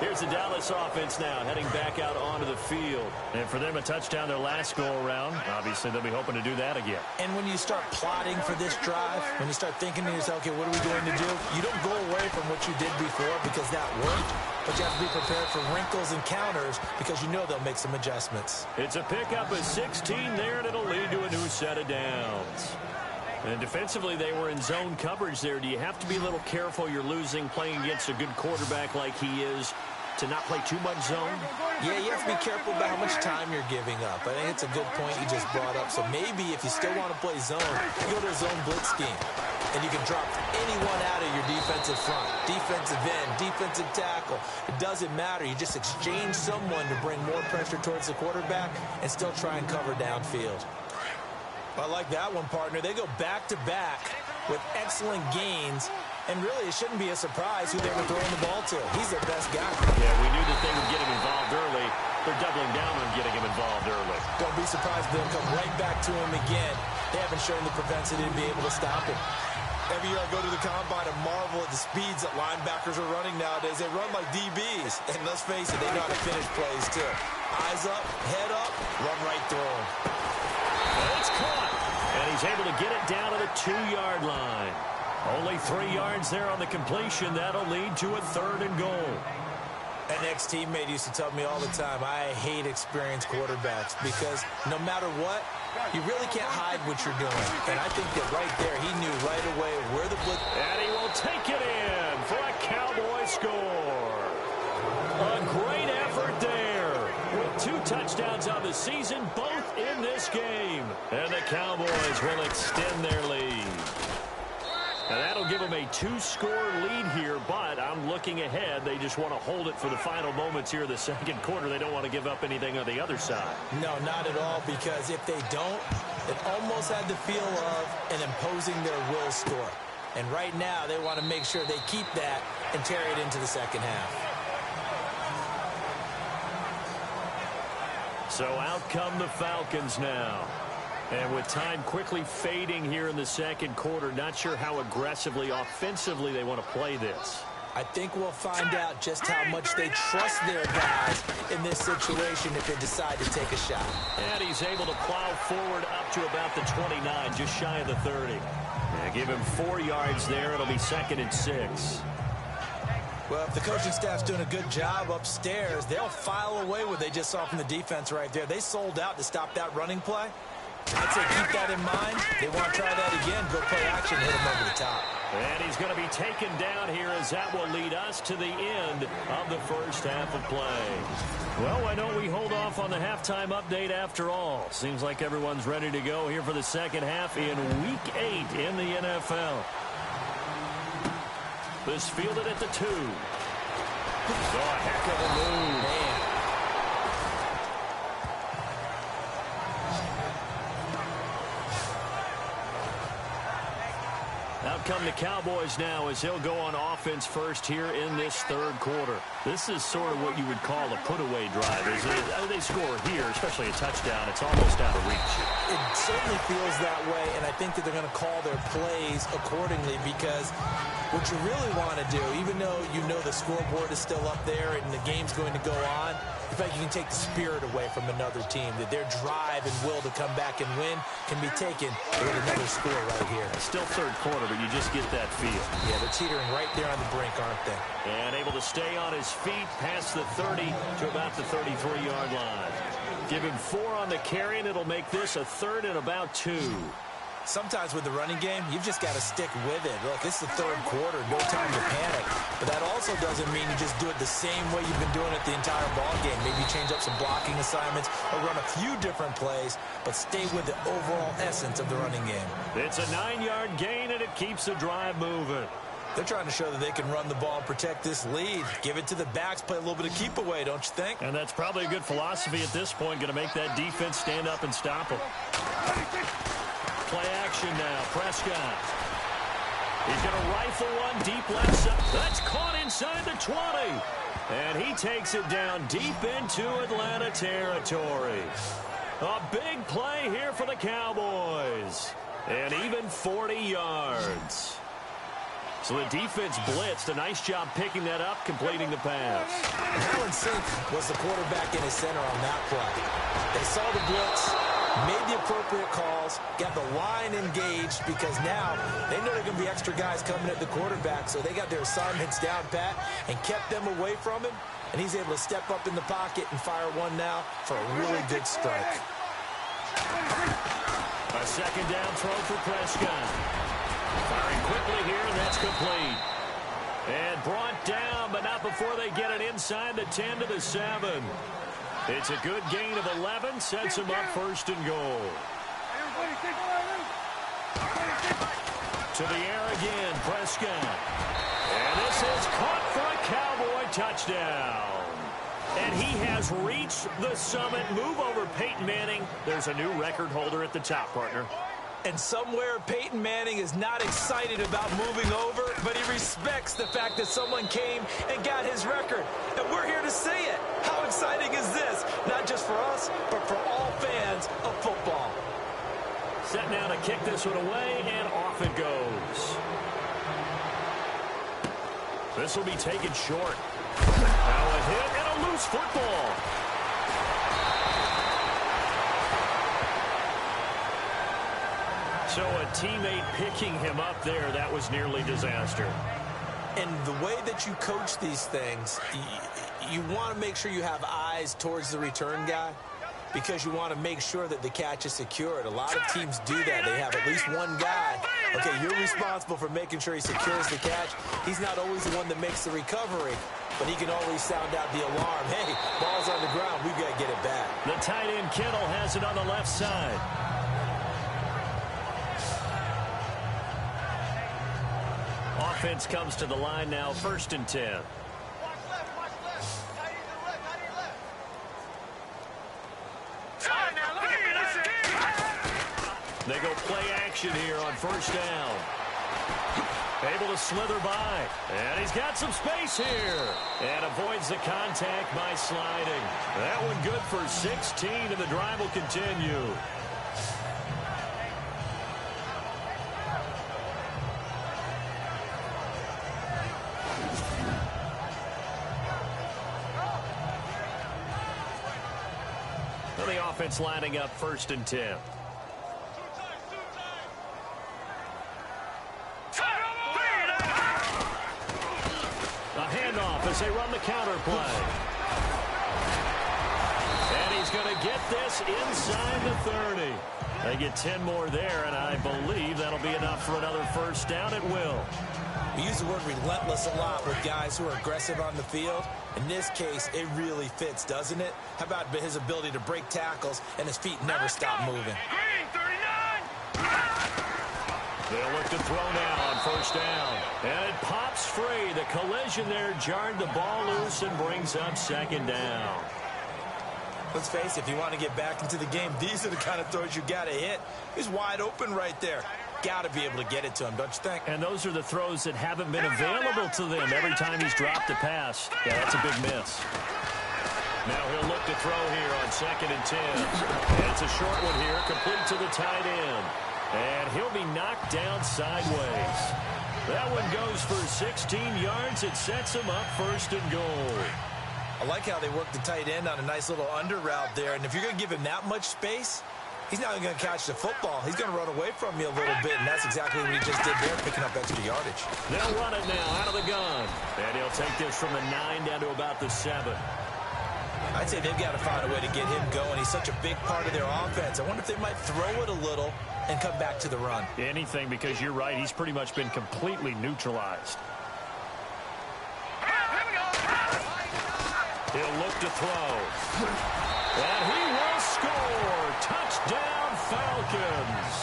Here's the Dallas offense now, heading back out onto the field. And for them, a touchdown their last go-around. Obviously, they'll be hoping to do that again. And when you start plotting for this drive, when you start thinking to yourself, okay, what are we going to do? You don't go away from what you did before because that worked, but you have to be prepared for wrinkles and counters because you know they'll make some adjustments. It's a pickup of 16 there, and it'll lead to a new set of downs. And defensively, they were in zone coverage there. Do you have to be a little careful you're losing playing against a good quarterback like he is to not play too much zone? Yeah, you have to be careful about how much time you're giving up. I think it's a good point you just brought up. So maybe if you still want to play zone, you go to a zone blitz scheme. And you can drop anyone out of your defensive front, defensive end, defensive tackle. It doesn't matter. You just exchange someone to bring more pressure towards the quarterback and still try and cover downfield. I like that one, partner. They go back-to-back with excellent gains, and really it shouldn't be a surprise who they were throwing the ball to. He's their best guy. Yeah, we knew that they would get him involved early. They're doubling down on getting him involved early. Don't be surprised if they'll come right back to him again. They haven't shown the propensity to be able to stop him. Every year I go to the combine and marvel at the speeds that linebackers are running nowadays. They run like DBs, and let's face it, they know how to finish plays too. Eyes up, head up, run right through them. It's caught, and he's able to get it down to the 2-yard line. Only 3 yards there on the completion. That'll lead to a 3rd and goal. An ex-teammate used to tell me all the time, I hate experienced quarterbacks because no matter what, you really can't hide what you're doing. And I think that right there, he knew right away where the blitz... And he will take it in for a Cowboy score. A great effort there with 2 touchdowns on the season, both in this game. And the Cowboys will extend their lead. Now that'll give them a 2-score lead here, but I'm looking ahead. They just want to hold it for the final moments here of the second quarter. They don't want to give up anything on the other side. No, not at all, because if they don't, it almost had the feel of an imposing their will score. And right now, they want to make sure they keep that and carry it into the second half. So out come the Falcons now. And with time quickly fading here in the second quarter, not sure how aggressively, offensively they want to play this. I think we'll find out just how much they trust their guys in this situation if they decide to take a shot. And he's able to plow forward up to about the 29, just shy of the 30. And give him 4 yards there. It'll be 2nd and 6. Well, if the coaching staff's doing a good job upstairs, they'll file away what they just saw from the defense right there. They sold out to stop that running play. I'd say keep that in mind. They want to try that again. Go play action, hit him over the top. And he's going to be taken down here as that will lead us to the end of the first half of play. Well, why don't we hold off on the halftime update after all? Seems like everyone's ready to go here for the second half in Week 8 in the NFL. This fielded at the 2. Oh, a heck of a move. Man. Out come the Cowboys now as he'll go on offense first here in this third quarter. This is sort of what you would call a put-away drive. They score here, especially a touchdown. It's almost out of reach. It certainly feels that way, and I think that they're going to call their plays accordingly because what you really want to do, even though you know the scoreboard is still up there and the game's going to go on, in fact, you can take the spirit away from another team, that their drive and will to come back and win can be taken with another score right here. Still third quarter, but you just get that feel. Yeah, they're teetering right there on the brink, aren't they? And able to stay on his feet past the 30 to about the 33-yard line. Give him 4 on the carry, and it'll make this a 3rd and about 2. Sometimes with the running game, you've just got to stick with it. Look, it's the third quarter, no time to panic. But that also doesn't mean you just do it the same way you've been doing it the entire ball game. Maybe change up some blocking assignments or run a few different plays, but stay with the overall essence of the running game. It's a 9-yard gain, and it keeps the drive moving. They're trying to show that they can run the ball and protect this lead. Give it to the backs, play a little bit of keep away, don't you think? And that's probably a good philosophy at this point, going to make that defense stand up and stop them. Play action now, Prescott. He's going to rifle one deep left side. That's caught inside the 20. And he takes it down deep into Atlanta territory. A big play here for the Cowboys. And even 40 yards. So the defense blitzed. A nice job picking that up, completing the pass. Alan Sink was the quarterback in his center on that play. They saw the blitz, made the appropriate calls, got the line engaged because now they know there are going to be extra guys coming at the quarterback, so they got their assignments down pat and kept them away from him, and he's able to step up in the pocket and fire one now for a really good strike. A second down throw for Prescott. Firing quickly here, and that's complete. And brought down, but not before they get it inside the 10 to the 7. It's a good gain of 11, sets him up first and goal. To the air again, Prescott. And this is caught for a Cowboy touchdown. And he has reached the summit. Move over Peyton Manning. There's a new record holder at the top, partner. And somewhere Peyton Manning is not excited about moving over, but he respects the fact that someone came and got his record. And we're here to see it. How exciting is this? Not just for us, but for all fans of football. Set now to kick this one away, and off it goes. This will be taken short. Now a hit and a loose football. So a teammate picking him up there, that was nearly disaster. And the way that you coach these things, you want to make sure you have eyes towards the return guy because you want to make sure that the catch is secured. A lot of teams do that. They have at least one guy. Okay, you're responsible for making sure he secures the catch. He's not always the one that makes the recovery, but he can always sound out the alarm. Hey, ball's on the ground. We've got to get it back. The tight end Kittle has it on the left side. Offense comes to the line now, 1st and 10. They go play action here on 1st down. Able to slither by. And he's got some space here. And avoids the contact by sliding. That one good for 16, and the drive will continue. The offense lining up 1st and 10. A handoff as they run the counter play. And he's going to get this inside the 30. They get 10 more there, and I believe that'll be enough for another 1st down. It will. We use the word relentless a lot with guys who are aggressive on the field. In this case, it really fits, doesn't it? How about his ability to break tackles and his feet never stop moving? They'll look to throw now on 1st down. And it pops free. The collision there jarred the ball loose and brings up 2nd down. Let's face it, if you want to get back into the game, these are the kind of throws you got to hit. He's wide open right there. Got to be able to get it to him, don't you think? And those are the throws that haven't been available to them every time he's dropped a pass. Yeah, that's a big miss. Now he'll look to throw here on 2nd and 10. And it's a short one here, complete to the tight end. And he'll be knocked down sideways. That one goes for 16 yards. It sets him up 1st and goal. I like how they work the tight end on a nice little under route there. And if you're going to give him that much space, he's not going to catch the football. He's going to run away from you a little bit, and that's exactly what he just did there, picking up extra yardage. They'll run it now out of the gun. And he'll take this from the 9 down to about the 7. I'd say they've got to find a way to get him going. He's such a big part of their offense. I wonder if they might throw it a little and come back to the run. Anything, because you're right. He's pretty much been completely neutralized. He'll look to throw. And he will score. Touchdown, Falcons.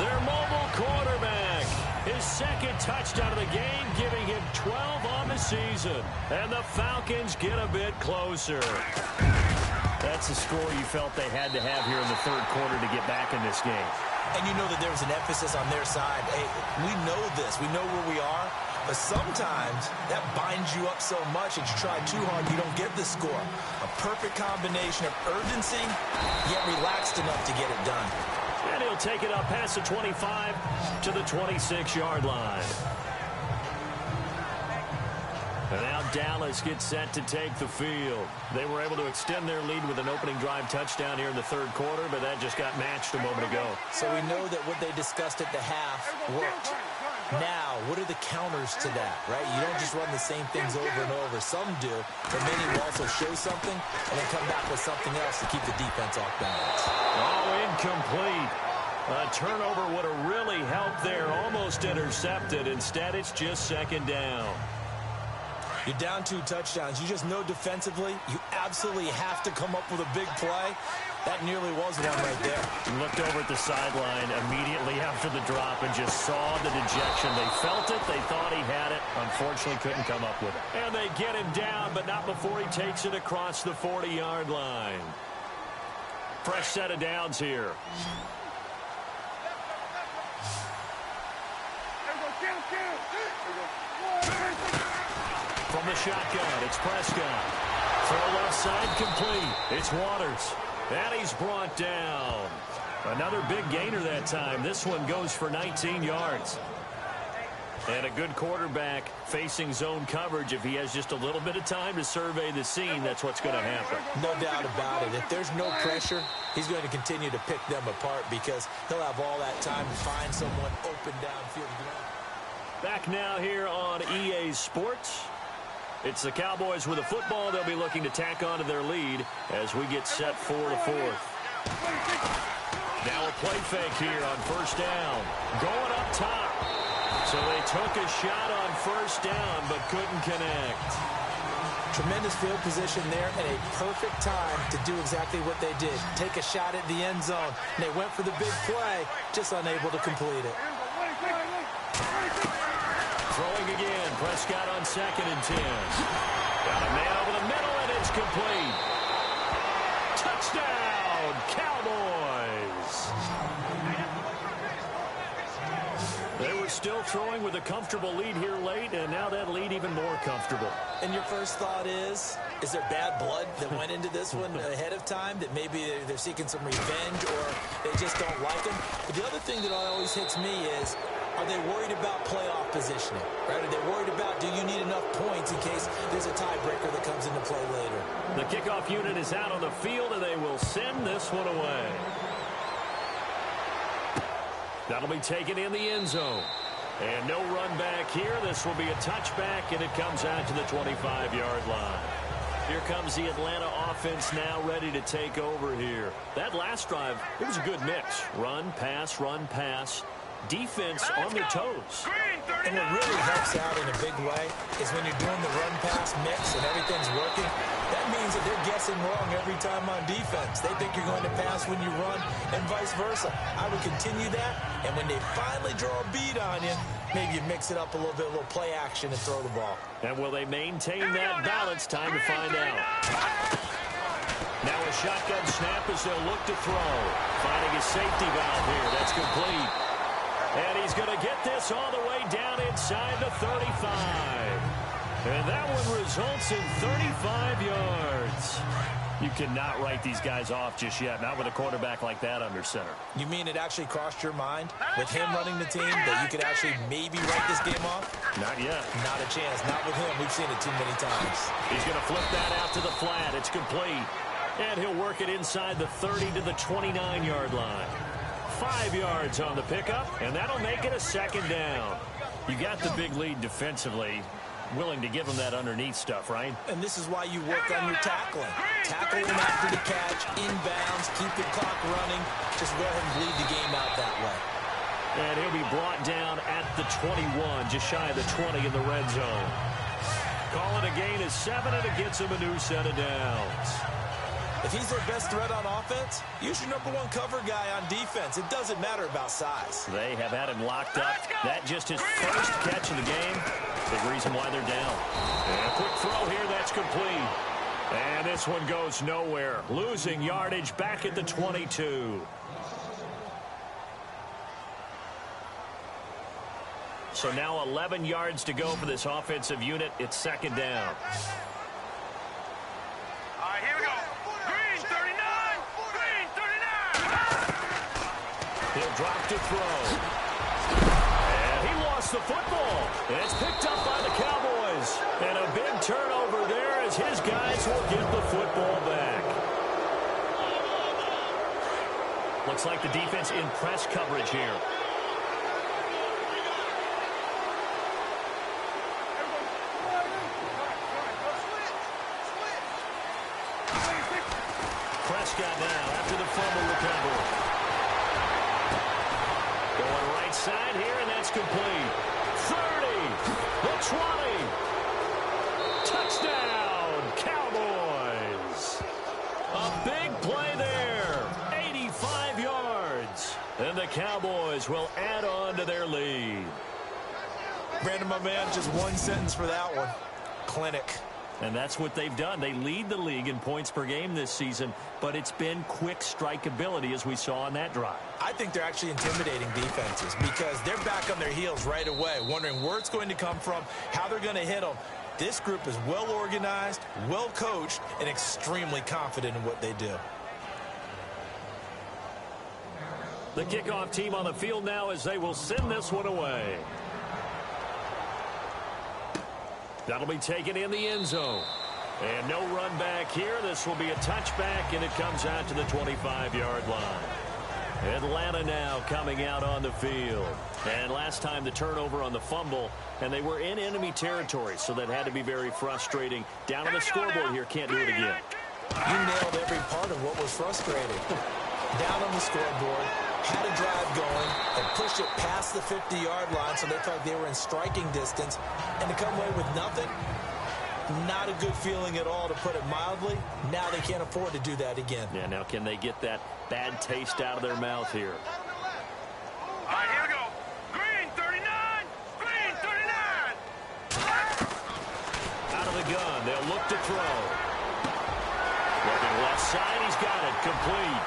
Their mobile quarterback. His 2nd touchdown of the game, giving him 12 on the season. And the Falcons get a bit closer. That's a score you felt they had to have here in the 3rd quarter to get back in this game. And you know that there was an emphasis on their side. Hey, we know this. We know where we are. But sometimes that binds you up so much that you try too hard, you don't get the score. A perfect combination of urgency, yet relaxed enough to get it done. And he'll take it up past the 25 to the 26-yard line. And now Dallas gets set to take the field. They were able to extend their lead with an opening drive touchdown here in the third quarter, but that just got matched a moment ago. So we know that what they discussed at the half worked. Now, what are the counters to that, right? You don't just run the same things over and over. Some do, but many will also show something and then come back with something else to keep the defense off balance. Oh, incomplete. A turnover would have really helped there. Almost intercepted. Instead, it's just second down. You're down 2 touchdowns. You just know defensively you absolutely have to come up with a big play. That nearly was one right there. He looked over at the sideline immediately after the drop and just saw the dejection. They felt it. They thought he had it. Unfortunately, couldn't come up with it. And they get him down, but not before he takes it across the 40-yard line. Fresh set of downs here. From the shotgun, it's Prescott. Throw left side complete. It's Waters. And he's brought down. Another big gainer that time. This one goes for 19 yards. And a good quarterback facing zone coverage. If he has just a little bit of time to survey the scene, that's what's going to happen. No doubt about it. If there's no pressure, he's going to continue to pick them apart because he'll have all that time to find someone open downfield. Back now here on EA Sports. It's the Cowboys with a football. They'll be looking to tack onto their lead as we get set for the fourth. Now a play fake here on first down. Going up top. So they took a shot on first down but couldn't connect. Tremendous field position there and a perfect time to do exactly what they did. Take a shot at the end zone. And they went for the big play, just unable to complete it. Throwing again. Prescott on 2nd and 10. Got a man over the middle, and it's complete. Touchdown, Cowboys. They were still throwing with a comfortable lead here late, and now that lead even more comfortable. And your first thought is there bad blood that went into this one ahead of time, that maybe they're seeking some revenge or they just don't like him? But the other thing that always hits me is, are they worried about playoff positioning? Right? Are they worried about, do you need enough points in case there's a tiebreaker that comes into play later? The kickoff unit is out on the field, and they will send this one away. That'll be taken in the end zone. And no run back here. This will be a touchback, and it comes out to the 25-yard line. Here comes the Atlanta offense now ready to take over here. That last drive, it was a good mix. Run, pass, defense on their toes. And what really helps out in a big way is when you're doing the run-pass mix and everything's working, that means that they're guessing wrong every time on defense. They think you're going to pass when you run and vice versa. I would continue that, and when they finally draw a bead on you, maybe you mix it up a little bit, a little play action and throw the ball. And will they maintain that balance? Time to find out. Now a shotgun snap as they'll look to throw. Finding a safety valve here. That's complete. And he's going to get this all the way down inside the 35. And that one results in 35 yards. You cannot write these guys off just yet, not with a quarterback like that under center. You mean it actually crossed your mind with him running the team that you could actually maybe write this game off? Not yet. Not a chance. Not with him. We've seen it too many times. He's going to flip that out to the flat. It's complete. And he'll work it inside the 30 to the 29-yard line. 5 yards on the pickup, and that'll make it a second down. You got the big lead defensively. Willing to give them that underneath stuff, right? And this is why you work on your tackling. Tackle him after the catch, inbounds, keep the clock running. Just go ahead and bleed the game out that way. And he'll be brought down at the 21, just shy of the 20 in the red zone. Call it a gain of 7, and it gets him a new set of downs. If he's their best threat on offense, use your #1 cover guy on defense. It doesn't matter about size. They have had him locked up. That just his first catch of the game. Big reason why they're down. And a quick throw here, that's complete. And this one goes nowhere. Losing yardage back at the 22. So now 11 yards to go for this offensive unit. It's second down. All right, here we go. Green 39. Green 39. He'll drop to throw. And he lost the football. And it's picked up by the Cowboys. Cowboys. And a big turnover there as his guys will get the football back. Looks like the defense in press coverage here. Prescott now after the fumble recovery. Going right side here, and that's complete. 30, the 20. Touchdown, Cowboys. A big play there. 85 yards. And the Cowboys will add on to their lead. Brandon, my man, just one sentence for that one. Clinic. And that's what they've done. They lead the league in points per game this season, but it's been quick strikeability as we saw on that drive. I think they're actually intimidating defenses because they're back on their heels right away, wondering where it's going to come from, how they're going to hit them. This group is well organized, well coached, and extremely confident in what they do. The kickoff team on the field now as they will send this one away. That'll be taken in the end zone. And no run back here. This will be a touchback, and it comes out to the 25-yard line. Atlanta now coming out on the field. And last time the turnover on the fumble, and they were in enemy territory, so that had to be very frustrating. Down on the scoreboard here, can't do it again. You nailed every part of what was frustrating. Down on the scoreboard, had a drive going, and pushed it past the 50-yard line so they felt they were in striking distance. And to come away with nothing, not a good feeling at all, to put it mildly. Now they can't afford to do that again. Yeah, now can they get that bad taste out of their mouth here? All right, here we go. Green 39. Green 39. Out of the gun, they'll look to throw. Looking left side, he's got it, complete.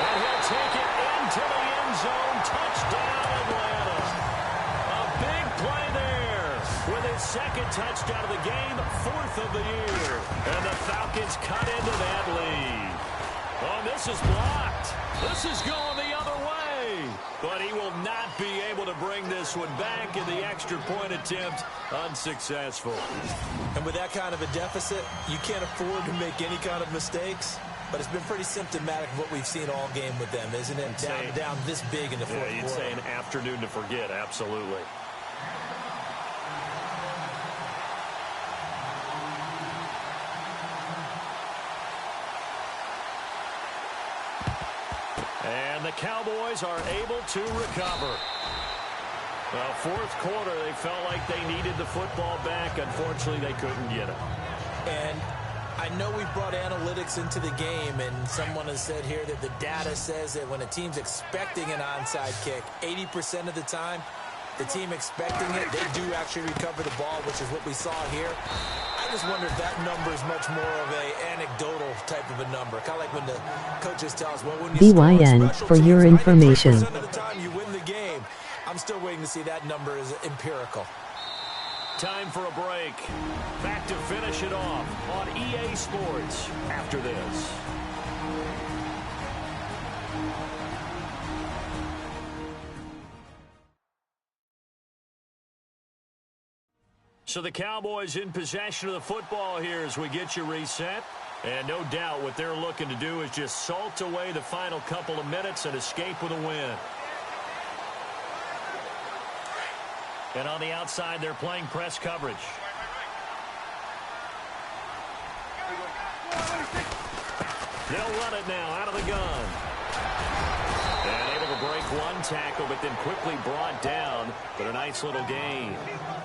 And he'll take it into the end zone. Touchdown, Atlanta. A big play there with his second touchdown of the game, 4th of the year. And the Falcons cut into that lead. Oh, this is blocked. This is going the other way. But he will not be able to bring this one back, in the extra point attempt unsuccessful. And with that kind of a deficit, you can't afford to make any kind of mistakes. But it's been pretty symptomatic of what we've seen all game with them, isn't it? Down this big in the fourth quarter. You'd say an afternoon to forget, absolutely. And the Cowboys are able to recover. Well, fourth quarter, they felt like they needed the football back. Unfortunately, they couldn't get it. And I know we brought analytics into the game, and someone has said here that the data says that when a team's expecting an onside kick, 80% of the time, the team expecting it, they do actually recover the ball, which is what we saw here. I just wonder if that number is much more of a anecdotal type of a number. Kind of like when the coaches tell us, well, when you BYN for your information. 90% of the time you win the game. I'm still waiting to see that number is empirical. Time for a break. Back to finish it off on EA Sports after this. So the Cowboys in possession of the football here as we get you reset. And no doubt what they're looking to do is just salt away the final couple of minutes and escape with a win. And on the outside, they're playing press coverage. They'll run it now out of the gun. And able to break one tackle, but then quickly brought down. But a nice little gain.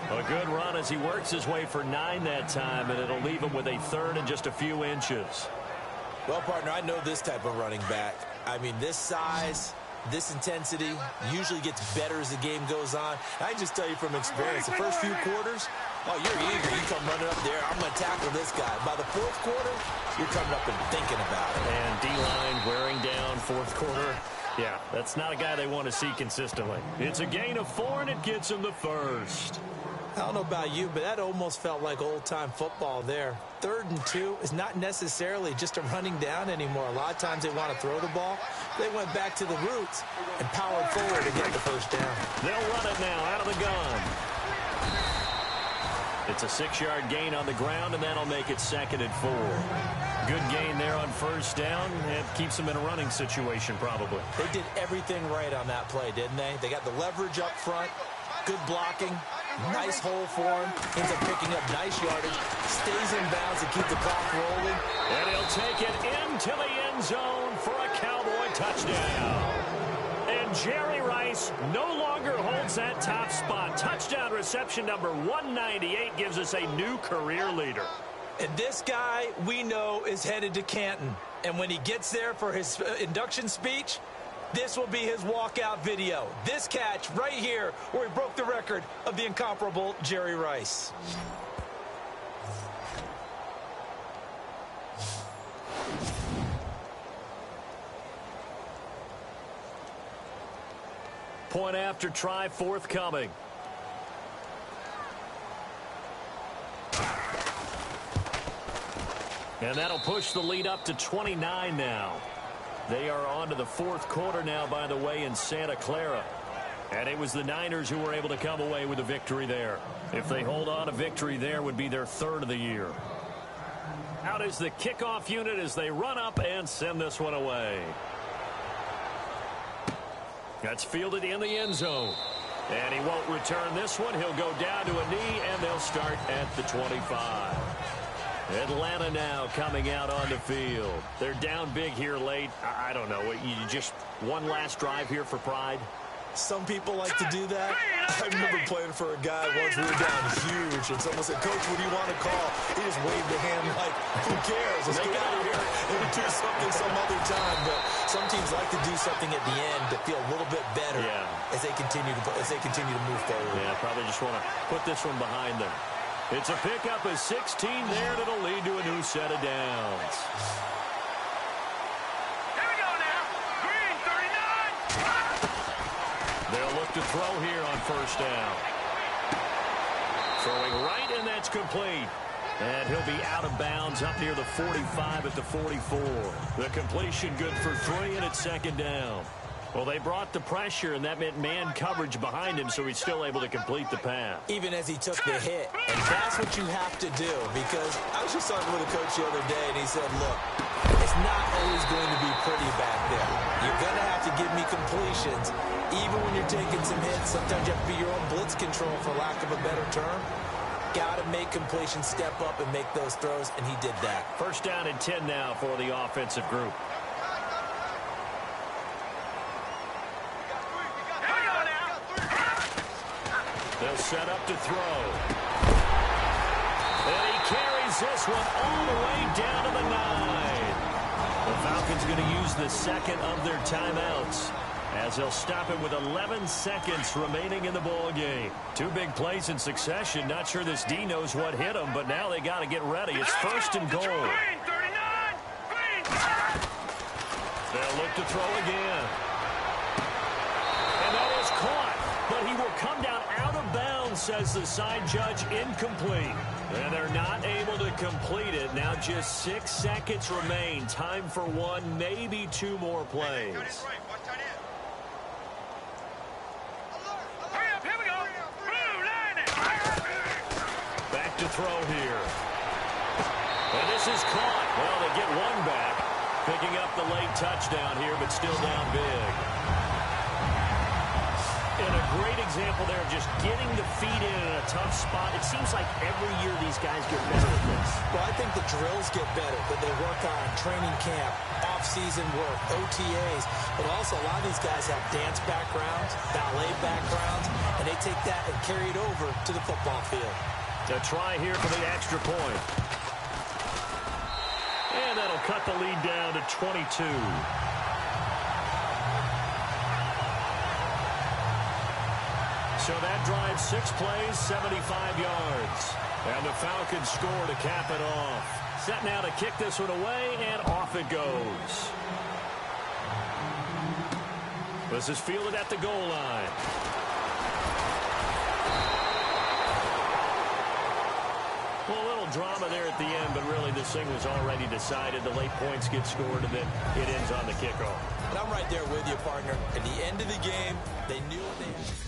A good run as he works his way for 9 that time, and it'll leave him with a 3rd and just a few inches. Well, partner, I know this type of running back. I mean, this size, this intensity usually gets better as the game goes on. I just tell you from experience, the first few quarters, oh, you're eager. You come running up there, I'm going to tackle this guy. By the fourth quarter, you're coming up and thinking about it. And D-line wearing down fourth quarter. Yeah, that's not a guy they want to see consistently. It's a gain of 4, and it gets him the first. I don't know about you, but that almost felt like old-time football there. 3rd and 2 is not necessarily just a running down anymore. A lot of times they want to throw the ball. They went back to the roots and powered forward to get the first down. They'll run it now out of the gun. It's a 6-yard gain on the ground, and that'll make it 2nd and 4. Good gain there on first down. It keeps them in a running situation probably. They did everything right on that play, didn't they? They got the leverage up front, good blocking, nice hole for him, ends up picking up nice yardage, stays in bounds to keep the clock rolling. And he'll take it into the end zone for a Cowboy touchdown. And Jerry Rice no longer holds that top spot. Touchdown reception number 198 gives us a new career leader. And this guy, we know, is headed to Canton. And when he gets there for his induction speech, this will be his walkout video. This catch right here where he broke the record of the incomparable Jerry Rice. Point after try forthcoming. And that'll push the lead up to 29 now. They are on to the 4th quarter now, by the way, in Santa Clara. And it was the Niners who were able to come away with a victory there. If they hold on, a victory there would be their 3rd of the year. Out is the kickoff unit as they run up and send this one away. That's fielded in the end zone. And he won't return this one. He'll go down to a knee, and they'll start at the 25. Atlanta now coming out on the field. They're down big here late. I don't know. You just one last drive here for pride? Some people like to do that. I remember playing for a guy once. We were down huge, and someone said, "Coach, what do you want to call?" He just waved a hand like, "Who cares? Let's get out of here and do something some other time." But some teams like to do something at the end to feel a little bit better as they continue to move forward. Yeah, probably just want to put this one behind them. It's a pickup of 16 there that'll lead to a new set of downs. Here we go now. Green, 39. They'll look to throw here on first down. Throwing right, and that's complete. And he'll be out of bounds up near the 45 at the 44. The completion good for 3, and it's 2nd down. Well, they brought the pressure, and that meant man coverage behind him, so he's still able to complete the pass. Even as he took the hit. And that's what you have to do, because I was just talking with a coach the other day, and he said, look, it's not always going to be pretty back there. You're going to have to give me completions. Even when you're taking some hits, sometimes you have to be your own blitz control, for lack of a better term. Got to make completions, step up, and make those throws, and he did that. First down and 10 now for the offensive group. They'll set up to throw. And he carries this one all the way down to the 9. The Falcons going to use the 2nd of their timeouts, as they'll stop it with 11 seconds remaining in the ball game. 2 big plays in succession. Not sure this D knows what hit them, but now they got to get ready. It's 1st and goal. Green, 39. Green. They'll look to throw again. And that is caught, but he will come down out of bounds, says the side judge. Incomplete. And they're not able to complete it. Now just 6 seconds remain. Time for 1, maybe 2 more plays. Back to throw here. And this is caught. Well, they get 1 back. Picking up the late touchdown here, but still down big. And a great example there of just getting the feet in a tough spot. It seems like every year these guys get better at this. Well, I think the drills get better that they work on training camp, off-season work, OTAs. But also a lot of these guys have dance backgrounds, ballet backgrounds, and they take that and carry it over to the football field. A try here for the extra point. And that'll cut the lead down to 22. So that drives 6 plays, 75 yards. And the Falcons score to cap it off. Set now to kick this one away, and off it goes. This is fielded at the goal line. drama there at the end, but really this thing was already decided. The late points get scored, and then it ends on the kickoff. And I'm right there with you, partner. At the end of the game, they knew what they had.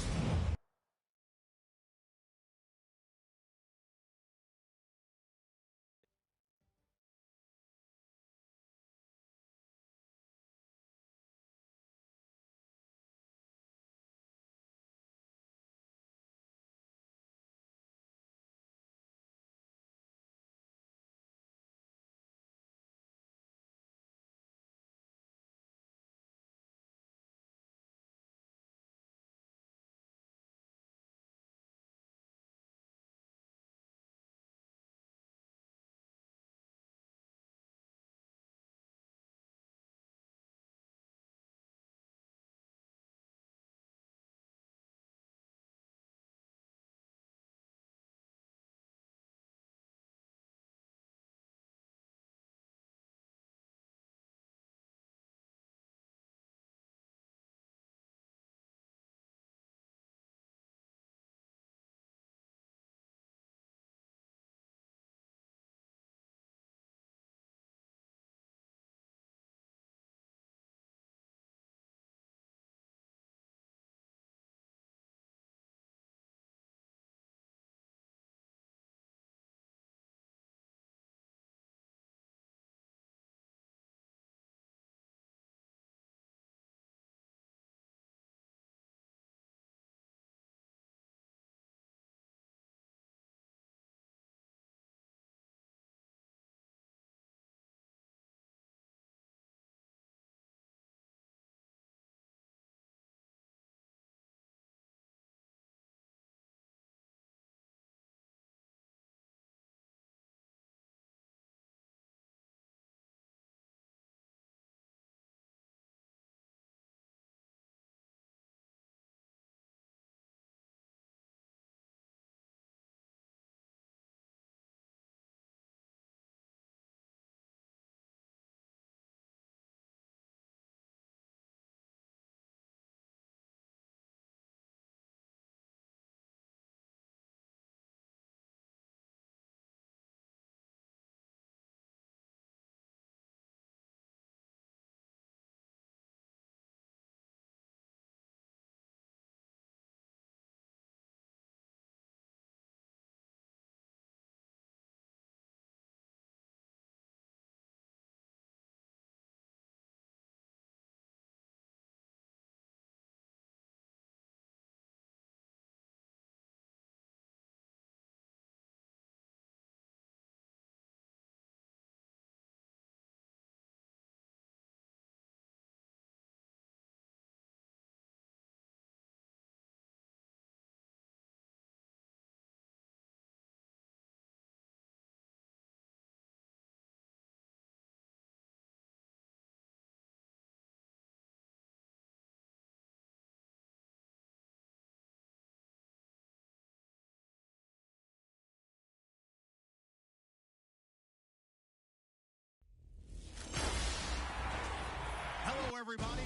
Hello, everybody.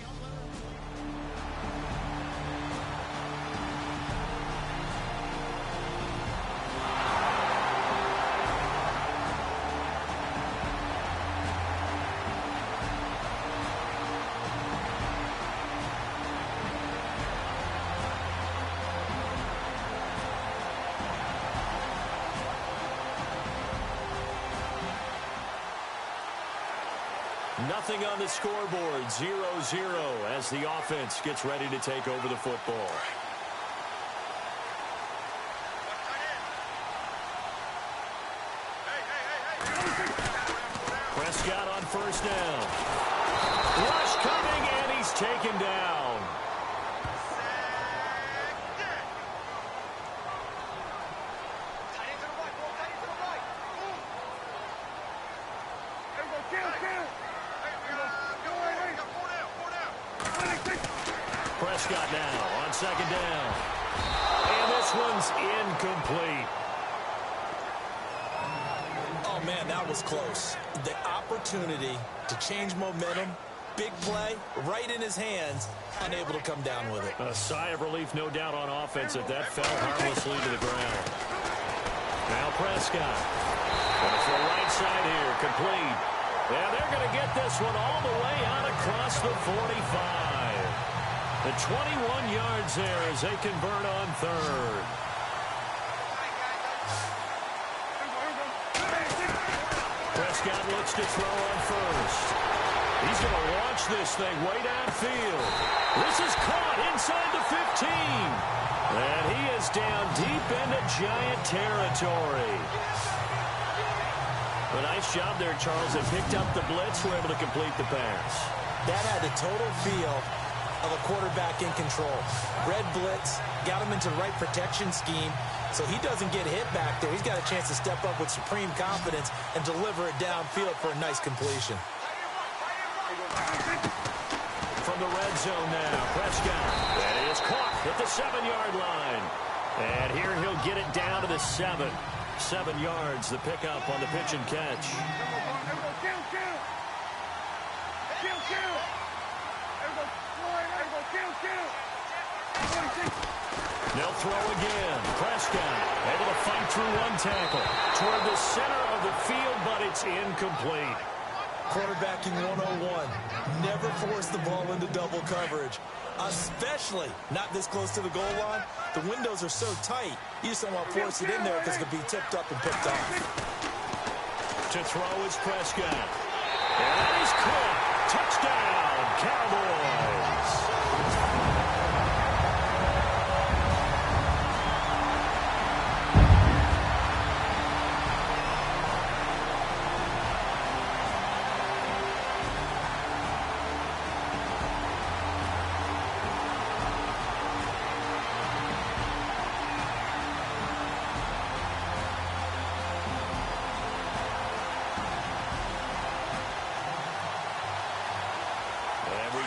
Nothing on the scoreboard, 0-0 as the offense gets ready to take over the football. Prescott on first down. Rush coming, and he's taken down. Prescott now on second down. And this one's incomplete. Oh, man, that was close. The opportunity to change momentum, big play, right in his hands, unable to come down with it. A sigh of relief, no doubt, on offense if that fell harmlessly to the ground. Now Prescott. Going for the right side here. Complete. And they're going to get this one all the way out across the 45. The 21 yards there as they convert on third. Prescott looks to throw on first. He's going to launch this thing way downfield. This is caught inside the 15. And he is down deep into Giant territory. A nice job there, Charles. They picked up the blitz, were able to complete the pass. That had the total feel of a quarterback in control. Red blitz, got him into the right protection scheme, so he doesn't get hit back there. He's got a chance to step up with supreme confidence and deliver it downfield for a nice completion. From the red zone now, Prescott. That is caught at the 7-yard line. And here he'll get it down to the 7. 7 yards, the pickup on the pitch and catch. They'll throw again. Prescott able to fight through one tackle toward the center of the field, but it's incomplete. Quarterbacking 101. Never force the ball into double coverage, especially not this close to the goal line. The windows are so tight, you just don't want to force it in there because it could be tipped up and picked off. To throw is Prescott. And that is caught. Touchdown, Cowboys.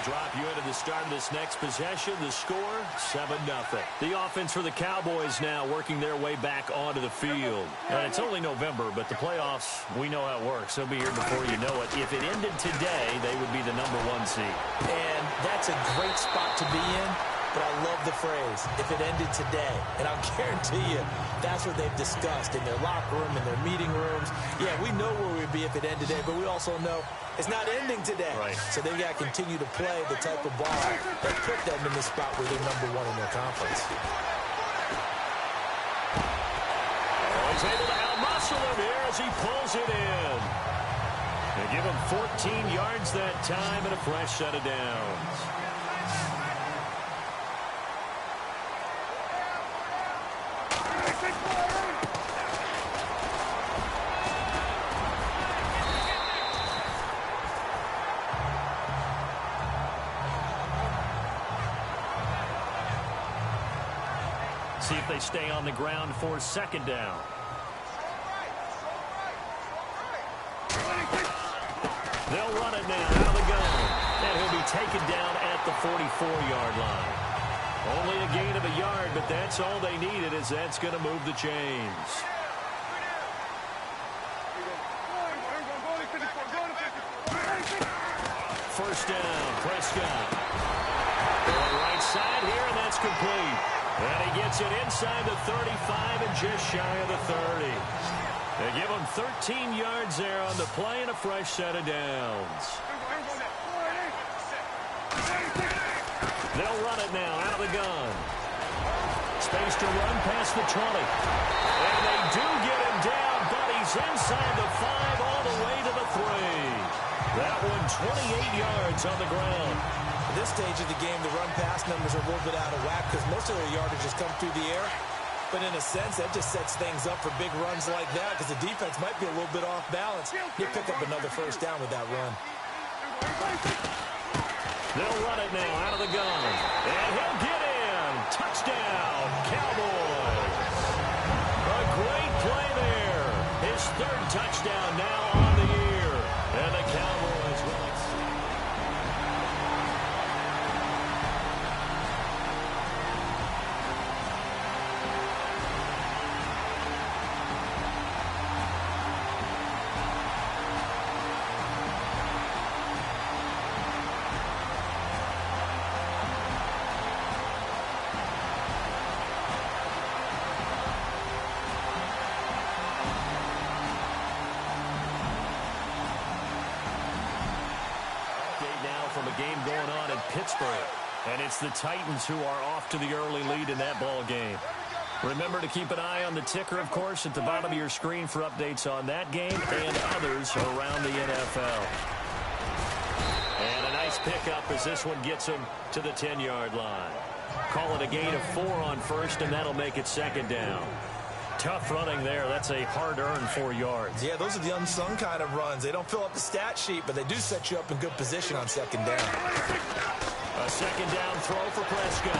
Drop you into the start of this next possession. The score, 7-0. The offense for the Cowboys now working their way back onto the field. And it's only November, but the playoffs, we know how it works. They'll be here before you know it. If it ended today, they would be the #1 seed. And that's a great spot to be in, but I love the phrase, if it ended today. And I'll guarantee you, that's what they've discussed in their locker room, in their meeting rooms. Yeah, we know where we'd be if it ended today, but we also know it's not ending today. Right. So they've got to continue to play the type of ball that put them in the spot where they're #1 in their conference. Oh, he's able to outmuscle him here as he pulls it in. They give him 14 yards that time and a fresh set of downs. See if they stay on the ground for 2nd down. They'll run it now out of the gun. And he'll be taken down at the 44-yard line. Only a gain of a yard, but that's all they needed, as that's going to move the chains. First down, Prescott. On the right side here, and that's complete. And he gets it inside the 35 and just shy of the 30. They give him 13 yards there on the play and a fresh set of downs. They'll run it now out of the gun. Space to run past the 20. And they do get him down, but he's inside the 5 all the way to the 3. That one 28 yards on the ground. At this stage of the game, the run-pass numbers are a little bit out of whack because most of their yardage has come through the air. But in a sense, that just sets things up for big runs like that because the defense might be a little bit off balance. He'll pick up another first down with that run. They'll run it now out of the gun. And he'll get in. Touchdown, Cowboys. A great play there. His 3rd touchdown now on the year. And the Cowboys will extend. game going on in Pittsburgh. And it's the Titans who are off to the early lead in that ball game. Remember to keep an eye on the ticker, of course, at the bottom of your screen for updates on that game and others around the NFL. And a nice pickup as this one gets him to the 10-yard line. Call it a gain of 4 on first, and that'll make it second down. Tough running there. That's a hard-earned 4 yards. Yeah, those are the unsung kind of runs. They don't fill up the stat sheet, but they do set you up in good position on second down. A second down throw for Prescott.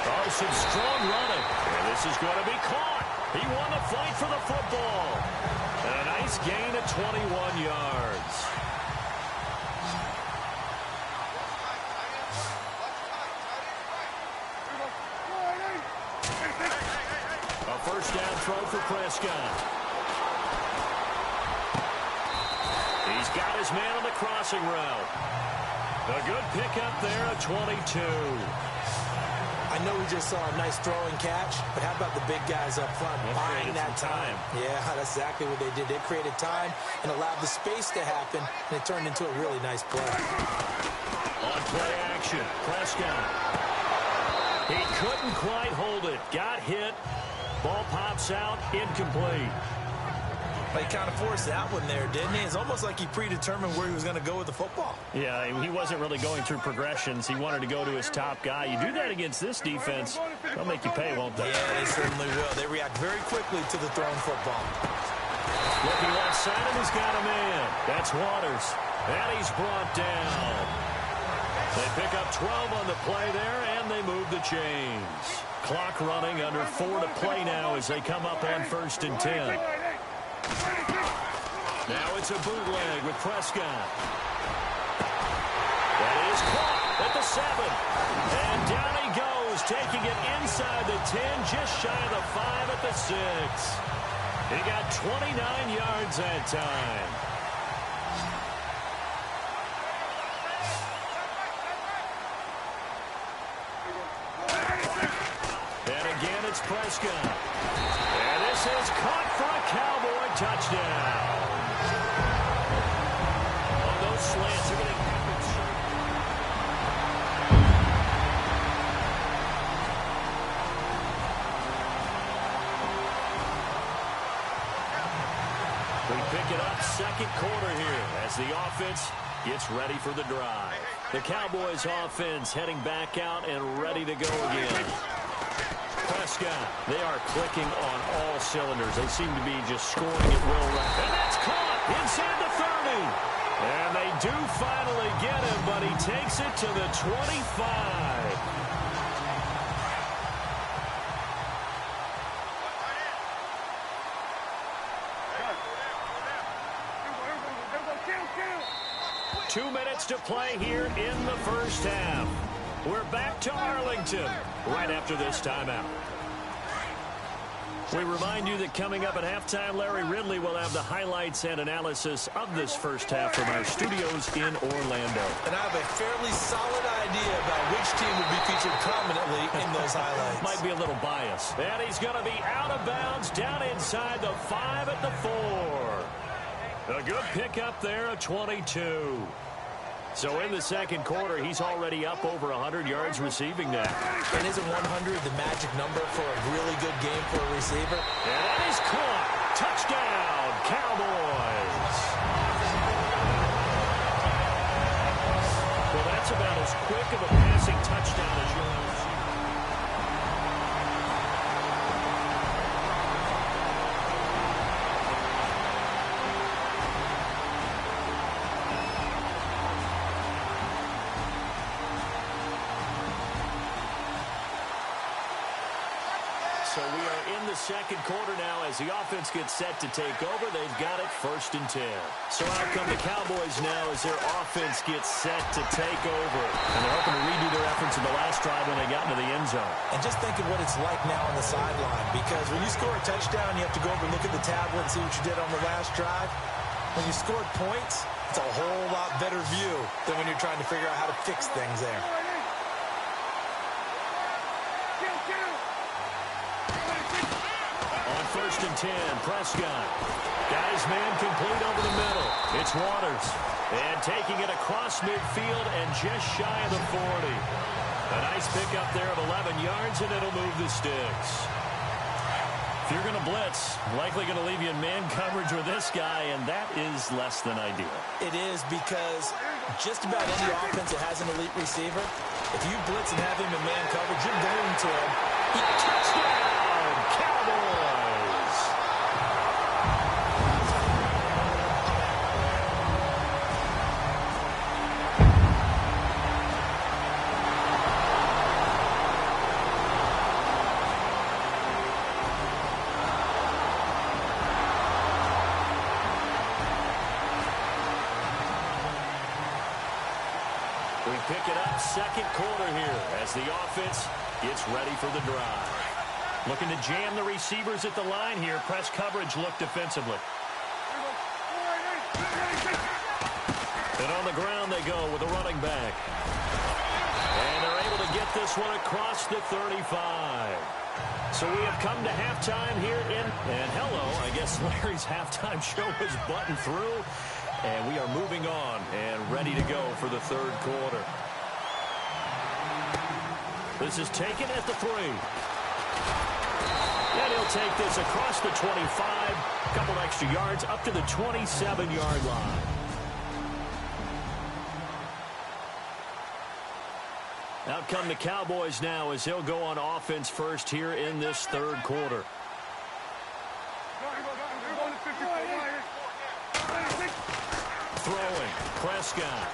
Oh, some strong running. And this is going to be caught. He won the fight for the football. And a nice gain of 21 yards. A first down throw for Prescott. He's got his man on the crossing route. A good pickup there at 22. I know we just saw a nice throwing catch, but how about the big guys up front buying that time? Yeah, that's exactly what they did. They created time and allowed the space to happen, and it turned into a really nice play. On play action, Prescott. He couldn't quite hold it. Got hit. Ball pops out, incomplete. But he kind of forced that one there, didn't he? It's almost like he predetermined where he was going to go with the football. Yeah, he wasn't really going through progressions. He wanted to go to his top guy. You do that against this defense, they'll make you pay, won't they? Yeah, they certainly will. They react very quickly to the thrown football. Looking left side, and he's got a man. That's Waters. And he's brought down. They pick up 12 on the play there, and they move the chains. Clock running under 4 to play now as they come up on 1st and 10. Now it's a bootleg with Prescott. That is caught at the 7. And down he goes, taking it inside the 10, just shy of the 5 at the 6. He got 29 yards that time. And again, it's Prescott. And this is caught for a Cowboy touchdown. Oh, those slants are going to happen short. We pick it up second quarter here as the offense gets ready for the drive. The Cowboys offense heading back out and ready to go again. Prescott, they are clicking on all cylinders. They seem to be just scoring at will. And that's caught inside the 30. And they do finally get him, but he takes it to the 25. Two minutes to play here in the first half. We're back to Arlington right after this timeout. We remind you that coming up at halftime, Larry Ridley will have the highlights and analysis of this first half from our studios in Orlando. And I have a fairly solid idea about which team will be featured prominently in those highlights. Might be a little biased. And he's going to be out of bounds down inside the 5 at the 4. A good pickup there at 22. So in the second quarter, he's already up over 100 yards receiving now. And isn't 100 the magic number for a really good game for a receiver? And that is caught. Touchdown, Cowboys. Well, that's about as quick of a passing touchdown as you'll ever see. So we are in the second quarter now as the offense gets set to take over. They've got it 1st and 10. So out come the Cowboys now as their offense gets set to take over. And they're hoping to redo their efforts in the last drive when they got into the end zone. And just think of what it's like now on the sideline, because when you score a touchdown, you have to go over and look at the tablet and see what you did on the last drive. When you scored points, it's a whole lot better view than when you're trying to figure out how to fix things there. On 1st and 10, Prescott. Got his man complete over the middle. It's Waters. And taking it across midfield and just shy of the 40. A nice pickup there of 11 yards, and it'll move the sticks. If you're going to blitz, likely going to leave you in man coverage with this guy, and that is less than ideal. It is, because just about any offense that has an elite receiver, if you blitz and have him in man coverage, you're going to him. Touchdown, Cowboys! We pick it up second quarter here as the offense gets ready for the drive. Looking to jam the receivers at the line here. Press coverage look defensively. And on the ground they go with a running back. And they're able to get this one across the 35. So we have come to halftime here and hello, I guess Larry's halftime show is buttoned through. And we are moving on and ready to go for the third quarter. This is taken at the 3. And he'll take this across the 25. A couple extra yards up to the 27-yard line. Out come the Cowboys now as he'll go on offense first here in this third quarter. Throwing, Prescott.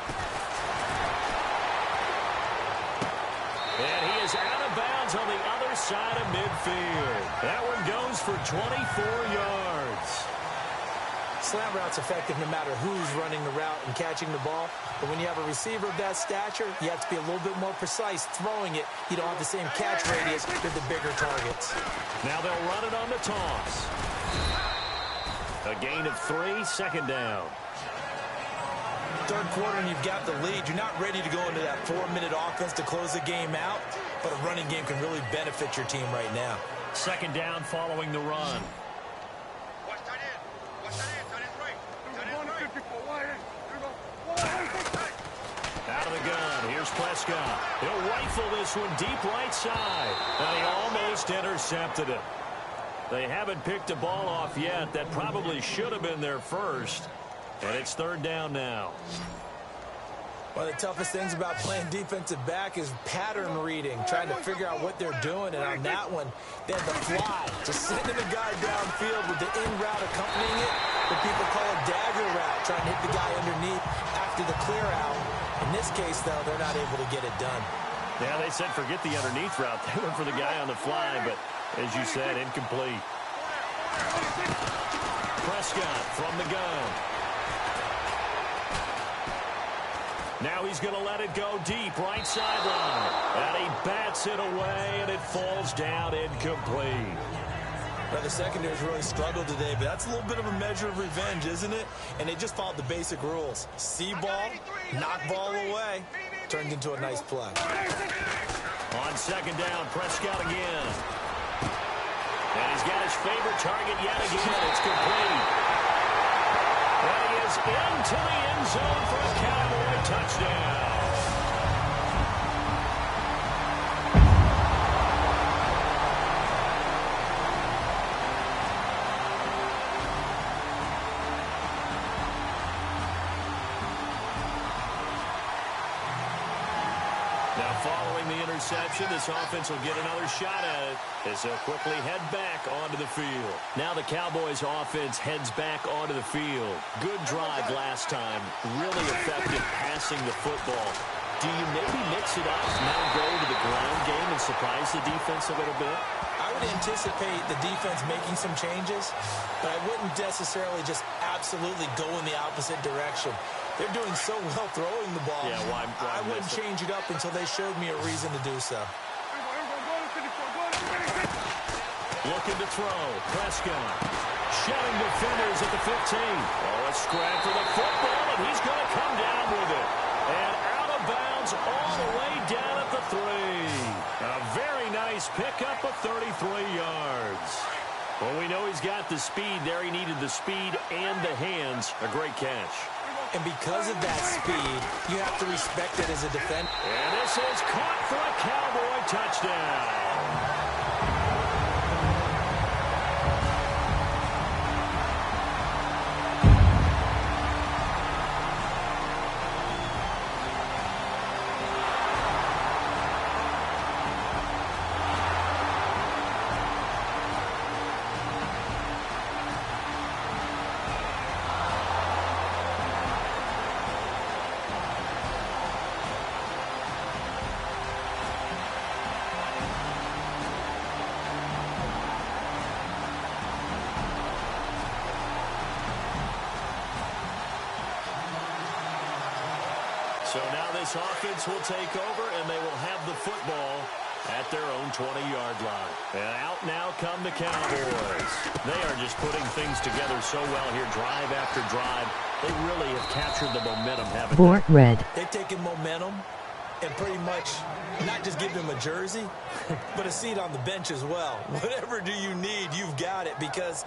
And he is out of bounds on the other side of midfield. That one goes for 24 yards. Slant route's effective no matter who's running the route and catching the ball. But when you have a receiver of that stature, you have to be a little bit more precise throwing it. You don't have the same catch radius with the bigger targets. Now they'll run it on the toss. A gain of 3, second down. Third quarter and you've got the lead. You're not ready to go into that 4-minute offense to close the game out, but a running game can really benefit your team right now. Second down following the run. Out of the gun, here's Prescott. He'll rifle this one deep right side, and he almost intercepted it. They haven't picked a ball off yet. That probably should have been their first. And it's third down now. One of the toughest things about playing defensive back is pattern reading, trying to figure out what they're doing. And on that one, they had the fly, just sending a guy downfield with the in route accompanying it. What people call a dagger route, trying to hit the guy underneath after the clear out. In this case, though, they're not able to get it done. Yeah, they said forget the underneath route. They went for the guy on the fly, but as you said, incomplete. Prescott from the gun. Now he's going to let it go deep, right sideline. And he bats it away, and it falls down incomplete. Now, the secondary's really struggled today, but that's a little bit of a measure of revenge, isn't it? And they just followed the basic rules. See ball, knock ball away. Turned into a nice play. On second down, Prescott again. And he's got his favorite target yet again. It's complete. And he is into the end zone for a Cowboy touchdown. Now following the interception, this offense will get another shot at it as they'll quickly head back onto the field. Now the Cowboys offense heads back onto the field. Good drive last time. Really effective passing the football. Do you maybe mix it up, now go to the ground game and surprise the defense a little bit? I would anticipate the defense making some changes, but I wouldn't necessarily just absolutely go in the opposite direction. They're doing so well throwing the ball. Yeah, why I wouldn't change it up until they showed me a reason to do so. Looking to throw. Prescott. Shedding defenders at the 15. Oh, a scrap for the football, and he's going to come down with it. And out of bounds all the way down at the 3. A very nice pickup of 33 yards. Well, we know he's got the speed there. He needed the speed and the hands. A great catch. And because of that speed, you have to respect it as a defender. And this is caught for a Cowboy touchdown. So now this offense will take over, and they will have the football at their own 20-yard line. And out now come the Cowboys. They are just putting things together so well here, drive after drive. They really have captured the momentum, haven't Fort they? Red. They've taken momentum and pretty much not just give them a jersey, but a seat on the bench as well. Whatever do you need, you've got it, because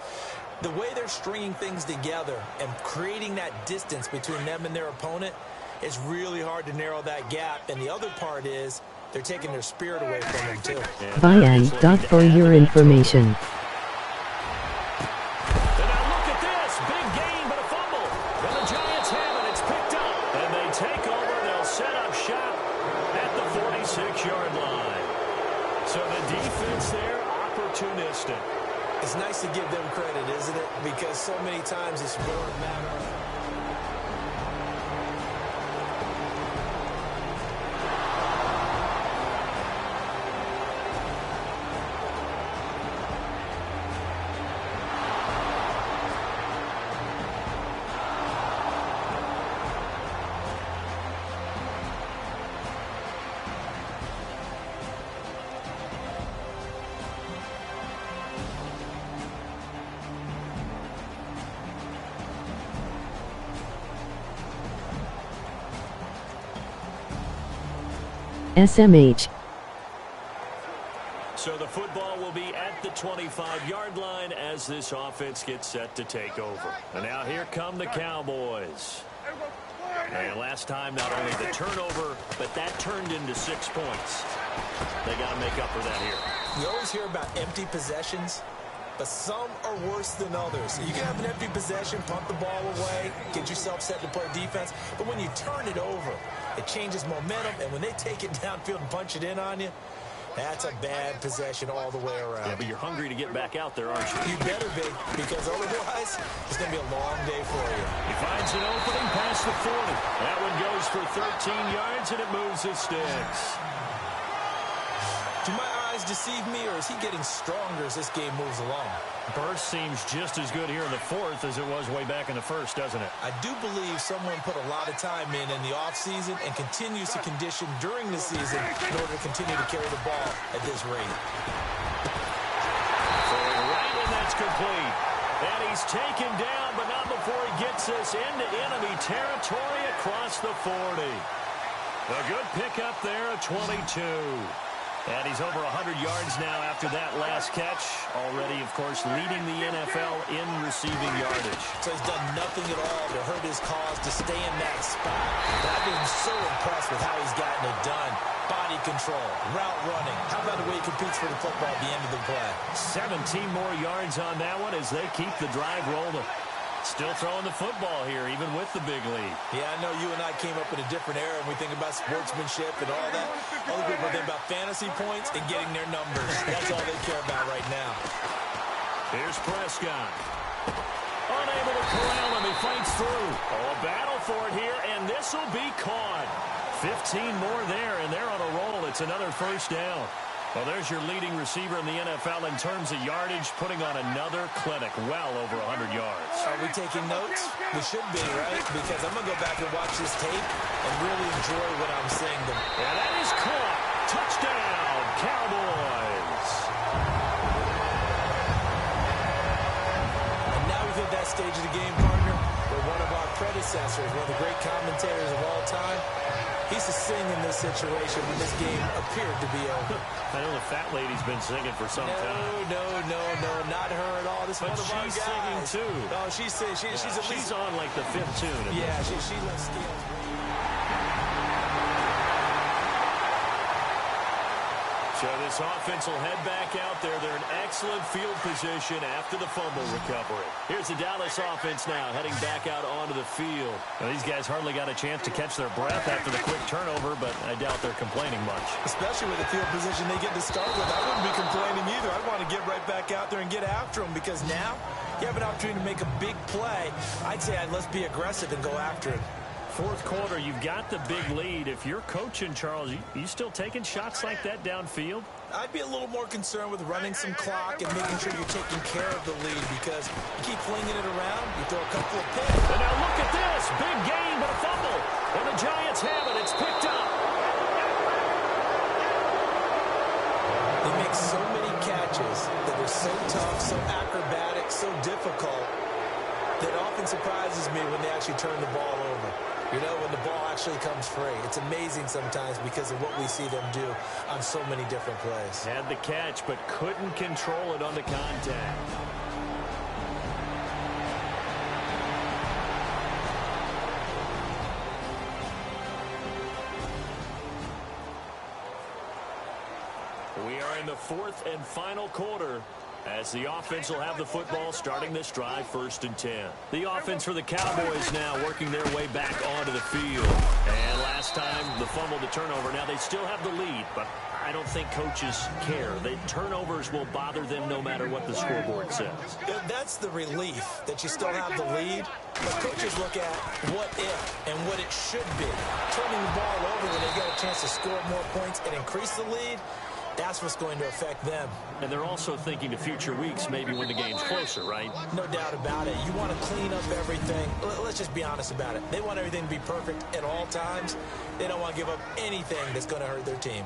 the way they're stringing things together and creating that distance between them and their opponent, it's really hard to narrow that gap. And the other part is they're taking their spirit away from them, too. Vian. For your information. And now look at this. Big gain, but a fumble. And the Giants have it. It's picked up. And they take over. They'll set up shop at the 46-yard line. So the defense there, opportunistic. It's nice to give them credit, isn't it? Because so many times it's more a matter of SMH. So the football will be at the 25-yard line as this offense gets set to take over. And now here come the Cowboys. And last time, not only the turnover, but that turned into 6 points. They got to make up for that here. You always hear about empty possessions, but some are worse than others. You can have an empty possession, punt the ball away, get yourself set to play defense, but when you turn it over, it changes momentum, and when they take it downfield and punch it in on you, that's a bad possession all the way around. Yeah, but you're hungry to get back out there, aren't you? You better be, because otherwise, it's going to be a long day for you. He finds an opening past the 40. That one goes for 13 yards, and it moves the sticks. Do my eyes deceive me, or is he getting stronger as this game moves along? Burst seems just as good here in the fourth as it was way back in the first, doesn't it? I do believe someone put a lot of time in the offseason and continues to condition during the season in order to continue to carry the ball at this rate. Throwing right, and that's complete. And he's taken down, but not before he gets us into enemy territory across the 40. A good pickup there at 22. And he's over 100 yards now after that last catch. Already, of course, leading the NFL in receiving yardage. So he's done nothing at all to hurt his cause to stay in that spot. But I've been so impressed with how he's gotten it done. Body control, route running. How about the way he competes for the football at the end of the play? 17 more yards on that one as they keep the drive rolling. Still throwing the football here, even with the big lead. Yeah, I know you and I came up in a different era, and we think about sportsmanship and all that. Other people think about fantasy points and getting their numbers. That's all they care about right now. Here's Prescott. Unable to corral him. He fights through. Oh, a battle for it here, and this will be caught. 15 more there, and they're on a roll. It's another first down. Well, there's your leading receiver in the NFL in terms of yardage, putting on another clinic, well over 100 yards. Are we taking notes? We should be, right? Because I'm going to go back and watch this tape and really enjoy what I'm seeing. And that is caught. Touchdown, Cowboys. And now we've hit that stage of the game, partner, where one of our predecessors, one of the great commentators of all time, He's to sing in this situation when this game appeared to be over. I know the fat lady's been singing for some time. No, not her at all. This is one of our guys. She's singing too. Oh, she's at least... She's on like the 5th tune. Yeah, she lets scales. So this offense will head back out there. They're in excellent field position after the fumble recovery. Here's the Dallas offense now heading back out onto the field. Now, these guys hardly got a chance to catch their breath after the quick turnover, but I doubt they're complaining much. Especially with the field position they get to start with. I wouldn't be complaining either. I'd want to get right back out there and get after them because now you have an opportunity to make a big play. I'd say let's be aggressive and go after it. Fourth quarter, you've got the big lead. If you're coaching, Charles, you still taking shots like that downfield? I'd be a little more concerned with running some clock and making sure you're taking care of the lead because you keep flinging it around, you throw a couple of picks. And now look at this. Big gain, but a fumble. And the Giants have it. It's picked up. They make so many catches that are so tough, so acrobatic, so difficult that often surprises me when they actually turn the ball over. You know, when the ball actually comes free. It's amazing sometimes because of what we see them do on so many different plays. Had the catch, but couldn't control it on the contact. We are in the fourth and final quarter, as the offense will have the football starting this drive, 1st and 10. The offense for the Cowboys now working their way back onto the field. And last time, the fumble to turnover. Now, they still have the lead, but I don't think coaches care. The turnovers will bother them no matter what the scoreboard says. That's the relief, that you still have the lead. But coaches look at what if and what it should be. Turning the ball over when they get a chance to score more points and increase the lead, that's what's going to affect them. And they're also thinking to future weeks, maybe when the game's closer, right? No doubt about it. You want to clean up everything. Let's just be honest about it. They want everything to be perfect at all times. They don't want to give up anything that's going to hurt their team.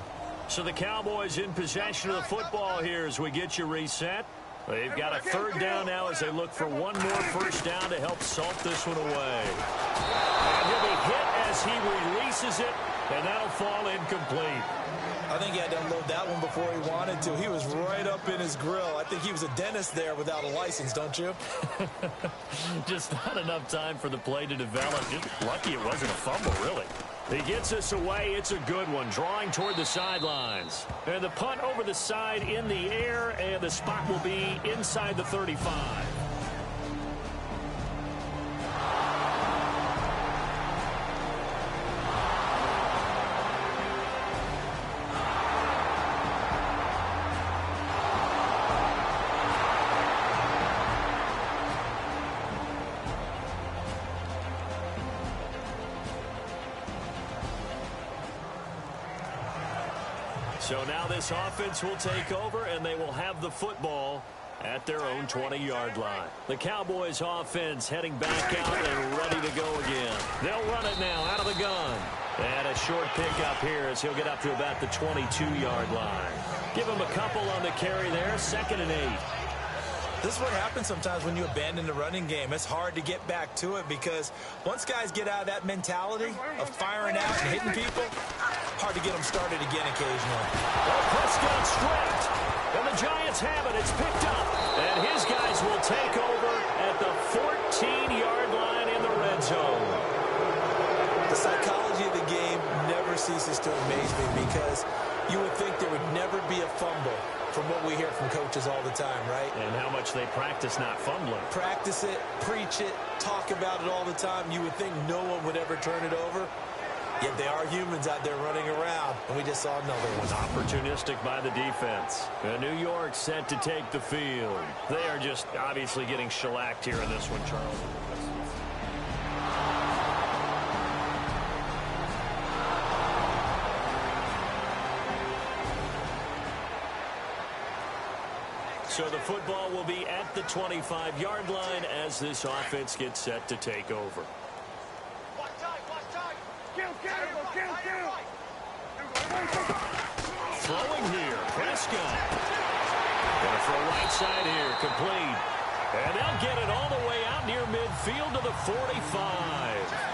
So the Cowboys in possession of the football here as we get you reset. They've got a 3rd down now as they look for one more 1st down to help salt this one away. And he'll be hit as he releases it, and that'll fall incomplete. I think he had to unload that one before he wanted to. He was right up in his grill. I think he was a dentist there without a license, don't you? Just not enough time for the play to develop. Just lucky it wasn't a fumble, really. He gets us away. It's a good one, drawing toward the sidelines. And the punt over the side in the air, and the spot will be inside the 35. So now this offense will take over, and they will have the football at their own 20-yard line. The Cowboys offense heading back out and ready to go again. They'll run it now out of the gun. And a short pickup here as he'll get up to about the 22-yard line. Give him a couple on the carry there, 2nd and 8. This is what happens sometimes when you abandon the running game. It's hard to get back to it because once guys get out of that mentality of firing out and hitting people, hard to get them started again occasionally. Well, Prescott stripped, and the Giants have it. It's picked up, and his guys will take over at the 14-yard line in the red zone. The psychology of the game never ceases to amaze me because you would think there would never be a fumble from what we hear from coaches all the time, right? And how much they practice not fumbling. Practice it, preach it, talk about it all the time. You would think no one would ever turn it over. Yet they are humans out there running around, and we just saw another one. Opportunistic by the defense. And New York set to take the field. They are just obviously getting shellacked here in this one, Charles. So the football will be at the 25-yard line as this offense gets set to take over. Throwing here, Prescott. Going to throw right side here, complete. And they'll get it all the way out near midfield to the 45.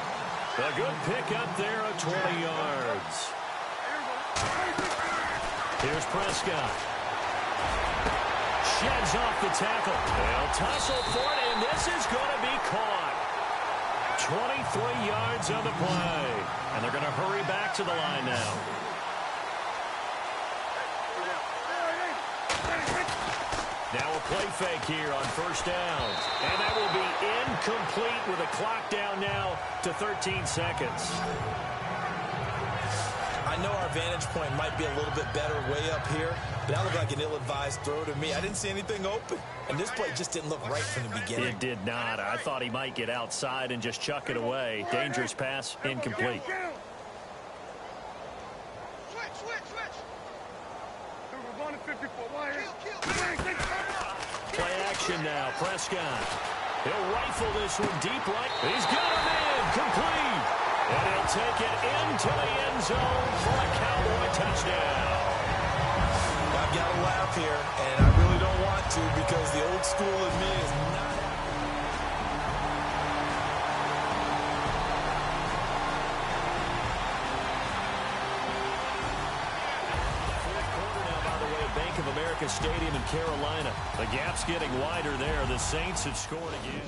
A good pickup there of 20 yards. Here's Prescott. Sheds off the tackle. They'll tussle for it, and this is going to be caught. 23 yards on the play. And they're going to hurry back to the line now. Now a play fake here on first down. And that will be incomplete with a clock down now to 13 seconds. I know our vantage point might be a little bit better way up here, but that looked like an ill-advised throw to me. I didn't see anything open, and this play just didn't look right from the beginning. It did not. I thought he might get outside and just chuck it away. Dangerous pass, incomplete. Play action now, Prescott. He'll rifle this one deep right. He's got him in, complete. And he'll take it into the end zone for a Cowboy touchdown. I've got to laugh here, and I really don't want to because the old school in me is not. Fourth quarter now, by the way, at Bank of America Stadium in Carolina. The gap's getting wider there. The Saints have scored again.